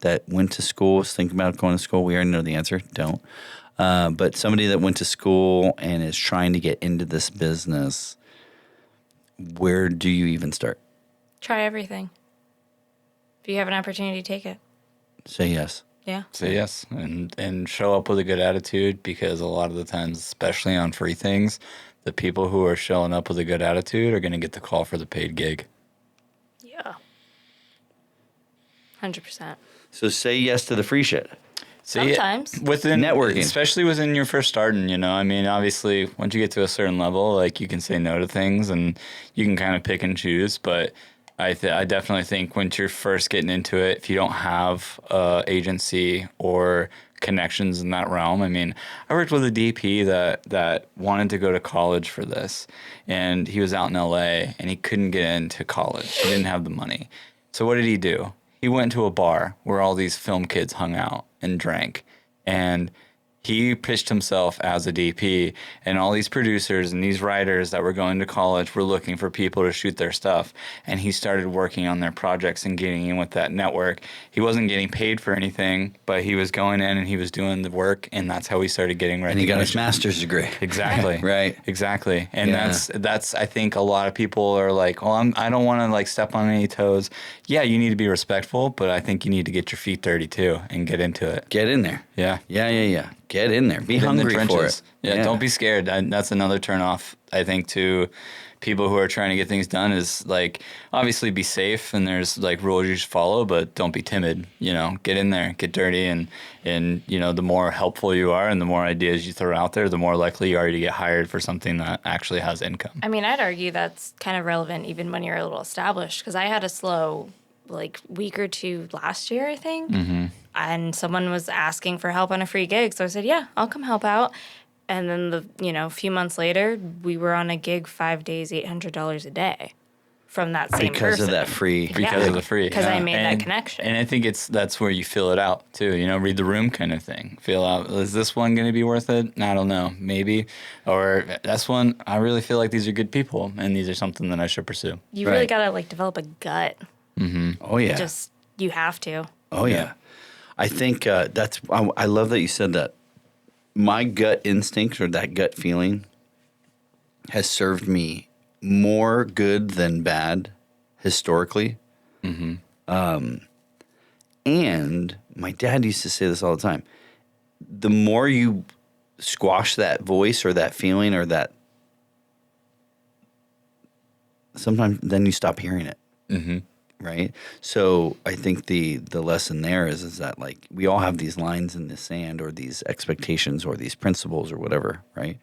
that went to school, was thinking about going to school. We already know the answer. Don't. But somebody that went to school and is trying to get into this business, where do you even start? Try everything. If you have an opportunity, take it. Say yes. Yeah. Say yes and show up with a good attitude, because a lot of the times, especially on free things, the people who are showing up with a good attitude are going to get the call for the paid gig. Yeah. 100%. So say yes to the free shit. Sometimes. Within Networking. especially within your first starting, I mean, obviously, once you get to a certain level, like, you can say no to things and you can kind of pick and choose. But I definitely think once you're first getting into it, if you don't have agency or connections in that realm. I mean, I worked with a DP that wanted to go to college for this, and he was out in LA and he couldn't get into college. He didn't have the money. So what did he do? He went to a bar where all these film kids hung out and drank, and he pitched himself as a DP, and all these producers and these writers that were going to college were looking for people to shoot their stuff. And he started working on their projects and getting in with that network. He wasn't getting paid for anything, but he was going in and he was doing the work, and that's how he started getting recognition. And he got his master's degree. Exactly. Right. Exactly. And Yeah. that's I think a lot of people are like, well, I don't want to like step on any toes. Yeah, you need to be respectful, but I think you need to get your feet dirty too and get into it. Get in there. Yeah. Yeah. Get in there. Be Get in the hungry for trenches. it. Yeah, don't be scared. That's another turnoff, I think, to people who are trying to get things done, is like, obviously be safe and there's like rules you should follow, but don't be timid. Get in there, get dirty, and the more helpful you are and the more ideas you throw out there, the more likely you are to get hired for something that actually has income. I mean, I'd argue that's kind of relevant even when you're a little established, because I had a slow week or two last year, I think. Mm-hmm. And someone was asking for help on a free gig. So I said, yeah, I'll come help out. And then a few months later, we were on a gig 5 days, $800 a day from that same Because person. of that free. Because of the free. Because I made that connection. And I think that's where you feel it out too. Read the room kind of thing. Feel out, is this one going to be worth it? I don't know, maybe. Or this one, I really feel like these are good people and these are something that I should pursue. You really got to develop a gut. Mm-hmm. Oh, yeah. You have to. Oh, yeah. I think I love that you said that. My gut instinct, or that gut feeling, has served me more good than bad historically. Mm-hmm. And my dad used to say this all the time. The more you squash that voice or that feeling or that, sometimes then you stop hearing it. Mm-hmm. Right? So I think the lesson there is that we all have these lines in the sand or these expectations or these principles or whatever, right?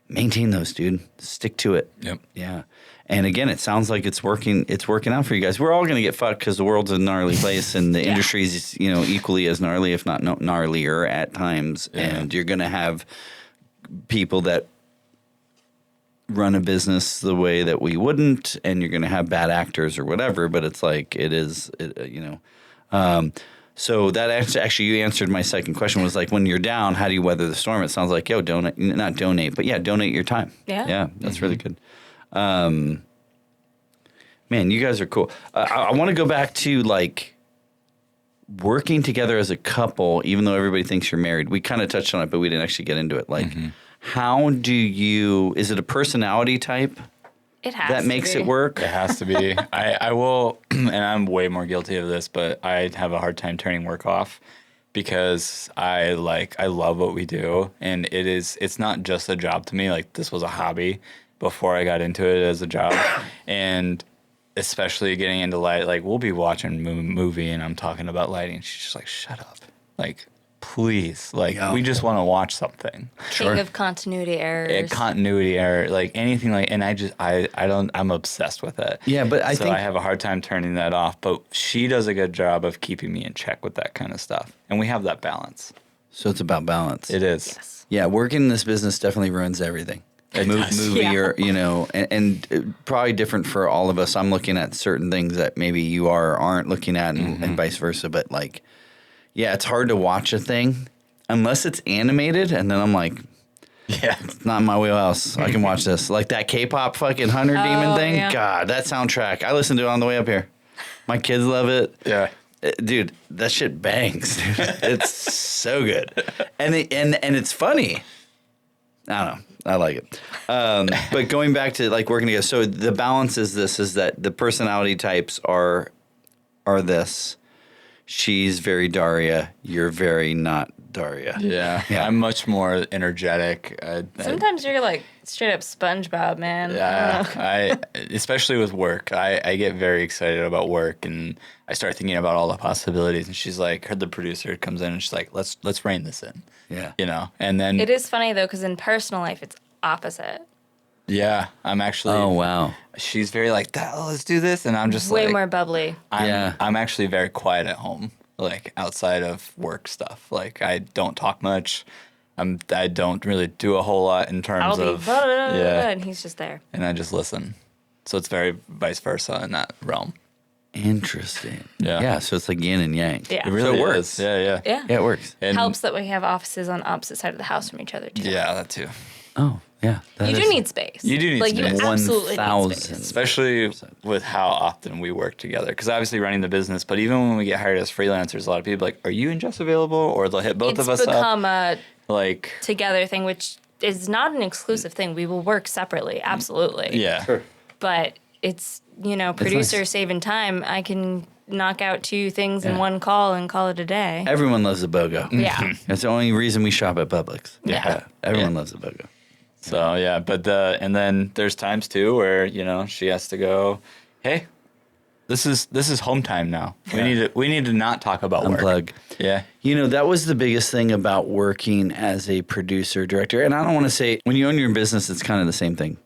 Maintain those, dude. Stick to it. Yep. Yeah. And again, it sounds like it's working out for you guys. We're all going to get fucked because the world's a gnarly place and the industry is, equally as gnarly, if not gnarlier at times. Yeah. And you're going to have people that run a business the way that we wouldn't, and you're going to have bad actors or whatever, but it's so that actually you answered my second question, was when you're down, how do you weather the storm? It sounds like, donate your time. Yeah, that's really good. Man, you guys are cool. I want to go back to working together as a couple, even though everybody thinks you're married. We kind of touched on it, but we didn't actually get into it. How do you, is it a personality type It has that to makes be. it work? It has to be. I will, and I'm way more guilty of this, but I have a hard time turning work off because I love what we do, and it's not just a job to me. This was a hobby before I got into it as a job, and especially getting into light. We'll be watching a movie, and I'm talking about lighting. She's just like, "Shut up!" Please, we just want to watch something. King of continuity errors. Continuity error, anything and I'm obsessed with it. Yeah, but I think I have a hard time turning that off. But she does a good job of keeping me in check with that kind of stuff, and we have that balance. So it's about balance. It is. Yes. Yeah, working in this business definitely ruins everything. movie Yeah. or, and probably different for all of us. I'm looking at certain things that maybe you aren't looking at and vice versa. But like, yeah, it's hard to watch a thing unless it's animated. And then I'm like, Yeah. it's not in my wheelhouse. I can watch this. Like that K-pop fucking Hunter Demon thing. yeah. God, that soundtrack. I listened to it on the way up here. My kids love it. Yeah. Dude, that shit bangs, dude. It's so good. And it's funny. I don't know. I like it. But going back to like working together, so the balance is that the personality types are this. She's very Daria. You're very not Daria. Yeah. Yeah. I'm much more energetic. Sometimes you're like straight up SpongeBob, man. I especially with work, I get very excited about work, and I start thinking about all the possibilities. And she's like, the producer comes in and she's like, let's rein this in. Yeah. And then It is funny though, because in personal life it's opposite. yeah, I'm actually. Oh wow. She's very like, let's do this, and I'm just Way like, more bubbly. I'm actually very quiet at home, like outside of work stuff. Like I don't talk much. I don't really do a whole lot in terms I'll be of blah, blah, blah, blah, yeah, and he's just there. and I just listen. So it's very vice versa in that realm. Interesting. Yeah. Yeah. So it's like yin and yang. Yeah. It really So it works. is. Yeah. Yeah. Yeah, it works. And Helps that we have offices on opposite side of the house from each other too. Yeah, that too. Oh yeah. You do need space. You do need like, space. You absolutely need 1,000. space. Especially with how often we work together. Because obviously running the business, but even when we get hired as freelancers, a lot of people are like, are you and Jess available? Or they'll hit both It's of us up. become a Like, together thing, which is not an exclusive thing. We will work separately, absolutely. yeah. Sure. But it's, producer nice. saving time. I can knock out 2 things in Yeah. one call and call it a day. Everyone loves a BOGO. Yeah. That's the only reason we shop at Publix. Yeah. Everyone loves a BOGO. So, yeah. But and then there's times too where, she has to go, hey, this is home time now. We need to not talk about work. Unplug. Yeah. That was the biggest thing about working as a producer, director. And I don't want to say, when you own your business, it's kind of the same thing.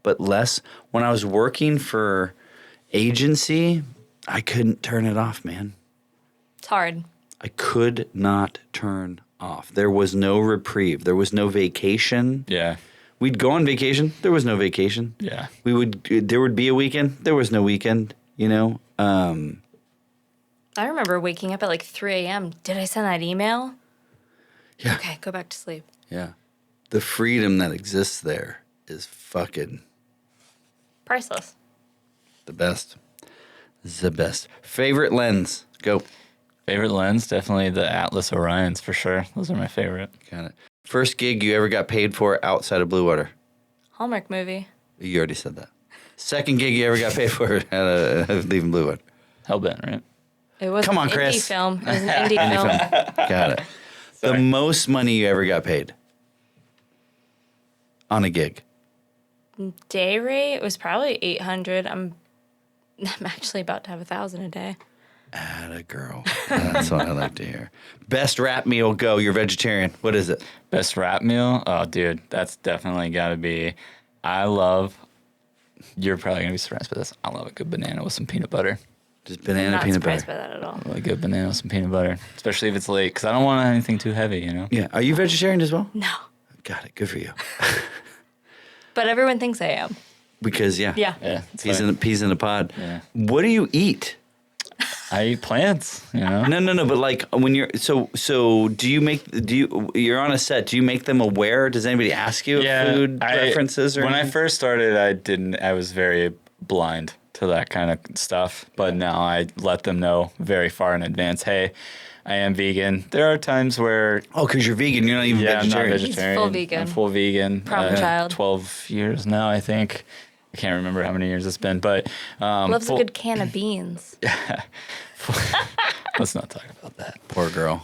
But less, when I was working for agency, I couldn't turn it off, man. It's hard. I could not turn off. There was no reprieve. There was no vacation. Yeah. We'd go on vacation. There was no vacation. Yeah. There would be a weekend. There was no weekend, I remember waking up at like 3 a.m. Did I send that email? Yeah. Okay, go back to sleep. Yeah. The freedom that exists there is fucking Priceless. the best. The best. Favorite lens? Go. Favorite lens? Definitely the Atlas Orions for sure. Those are my favorite. Got it. First gig you ever got paid for outside of Bluewater? Hallmark movie. You already said that. Second gig you ever got paid for leaving Bluewater? Hellbent, right? It was Come on, an Chris. indie film. It was an indie film. Got it. The most money you ever got paid on a gig? Day rate was probably 800. I'm actually about to have 1,000 a day. Atta girl. That's what I like to hear. Best rap meal, go. You're vegetarian. What is it? Best rap meal? Oh, dude, that's definitely got to be. You're probably going to be surprised by this. I love a good banana with some peanut butter. Just I'm banana not peanut surprised butter. by that at all. I love a good banana with some peanut butter, especially if it's late, because I don't want anything too heavy, Yeah. Are you vegetarian as well? No. Got it. Good for you. But everyone thinks I am. Because, yeah. Yeah. Yeah, it's Peas in a pod. Yeah. What do you eat? I eat plants, No. But like when you're you're on a set? Do you make them aware? Does anybody ask you of food preferences or when anything? I first started, I was very blind to that kind of stuff. But now I let them know very far in advance. Hey, I am vegan. There are times where because you're vegan, you're not even I'm not vegetarian. vegetarian. full vegan. I'm full vegan. Problem child. 12 years now, I think. I can't remember how many years it's been, but Loves a good can of beans. let's not talk about that. Poor girl.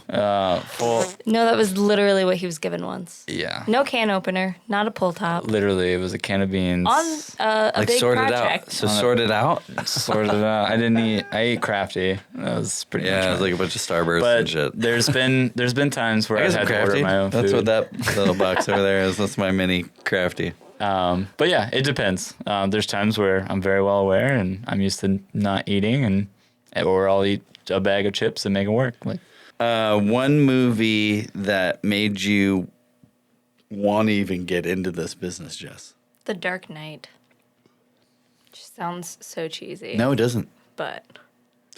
Full, No, that was literally what he was given once. yeah. No can opener, not a pull top. Literally, it was a can of beans. On a Like big sort it project. out. So sort it out. Sorted it out. I ate crafty. That was pretty Yeah, much it was like a bunch of Starbursts but and shit. there's been times where I I've guess I'm had to order crafty. my own That's food. what that little box over there is. That's my mini crafty. But yeah, it depends. There's times where I'm very well aware and I'm used to not eating, or I'll eat a bag of chips and make it work. Like One movie that made you want to even get into this business, Jess? The Dark Knight. Just sounds so cheesy. No, it doesn't. But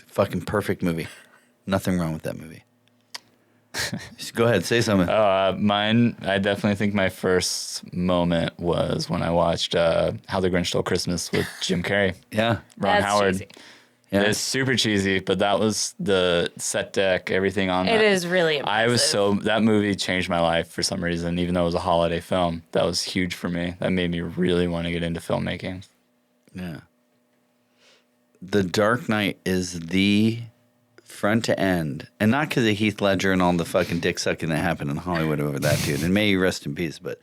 Fucking perfect movie. Nothing wrong with that movie. Just go ahead, say something. Mine, I definitely think my first moment was when I watched How the Grinch Stole Christmas with Jim Carrey. Yeah. Ron that's Howard. cheesy. Yeah. It's super cheesy, but that was the set deck, everything on It that. is really impressive. That movie changed my life for some reason, even though it was a holiday film. That was huge for me. That made me really want to get into filmmaking. Yeah. The Dark Knight is the front to end, and not because of Heath Ledger and all the fucking dick sucking that happened in Hollywood over that dude, and may he rest in peace, but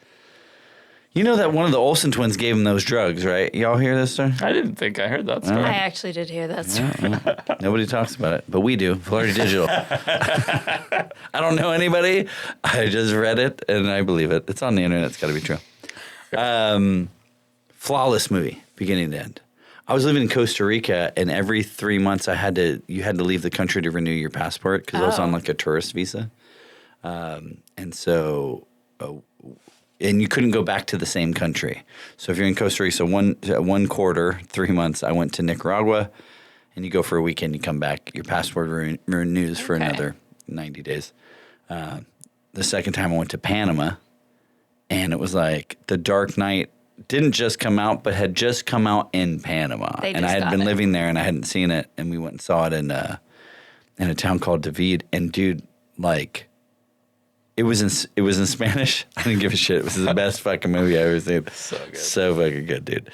you know that one of the Olsen twins gave him those drugs, right? Y'all hear this story? I didn't think I heard that story. I actually did hear that story. Nobody talks about it, but we do. Vilardi Digital. I don't know anybody. I just read it, and I believe it. It's on the internet. It's got to be true. Flawless movie, beginning to end. I was living in Costa Rica, and every 3 months you had to leave the country to renew your passport because I was on like a tourist visa, and so and you couldn't go back to the same country. So if you're in Costa Rica, one quarter, 3 months, I went to Nicaragua, and you go for a weekend, you come back, your passport renews for another 90 days. The second time I went to Panama, and it was like The Dark Knight didn't just come out, but had just come out in Panama. And I had been living there, and I hadn't seen it, and we went and saw it in a town called David. And dude, like, it was in Spanish. I didn't give a shit. It was the best fucking movie I ever seen. So good. So fucking good, dude.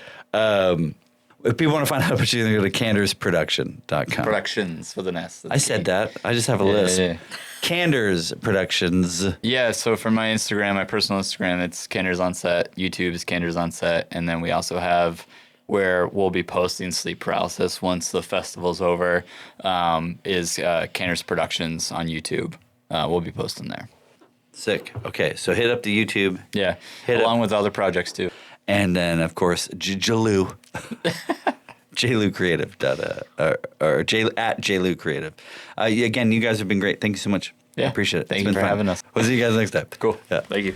If people want to find out about you, they go to candersproduction.com. Productions with an S. I said that. I just have a list. Yeah. Canders Productions. Yeah, so for my Instagram, my personal Instagram, it's Canders on Set. YouTube is Canders on Set. And then we also have where we'll be posting Sleep Paralysis once the festival's over, is Canders Productions on YouTube. We'll be posting there. Sick. Okay, so hit up the YouTube. Yeah, Hit along with other projects too. And then, of course, Jalou. JLou Creative. Or at JLou Creative. Again, you guys have been great. Thank you so much. Yeah. I appreciate it. Thank It's you been for fun. having us. We'll see you guys next time. Cool. Yeah. Thank you.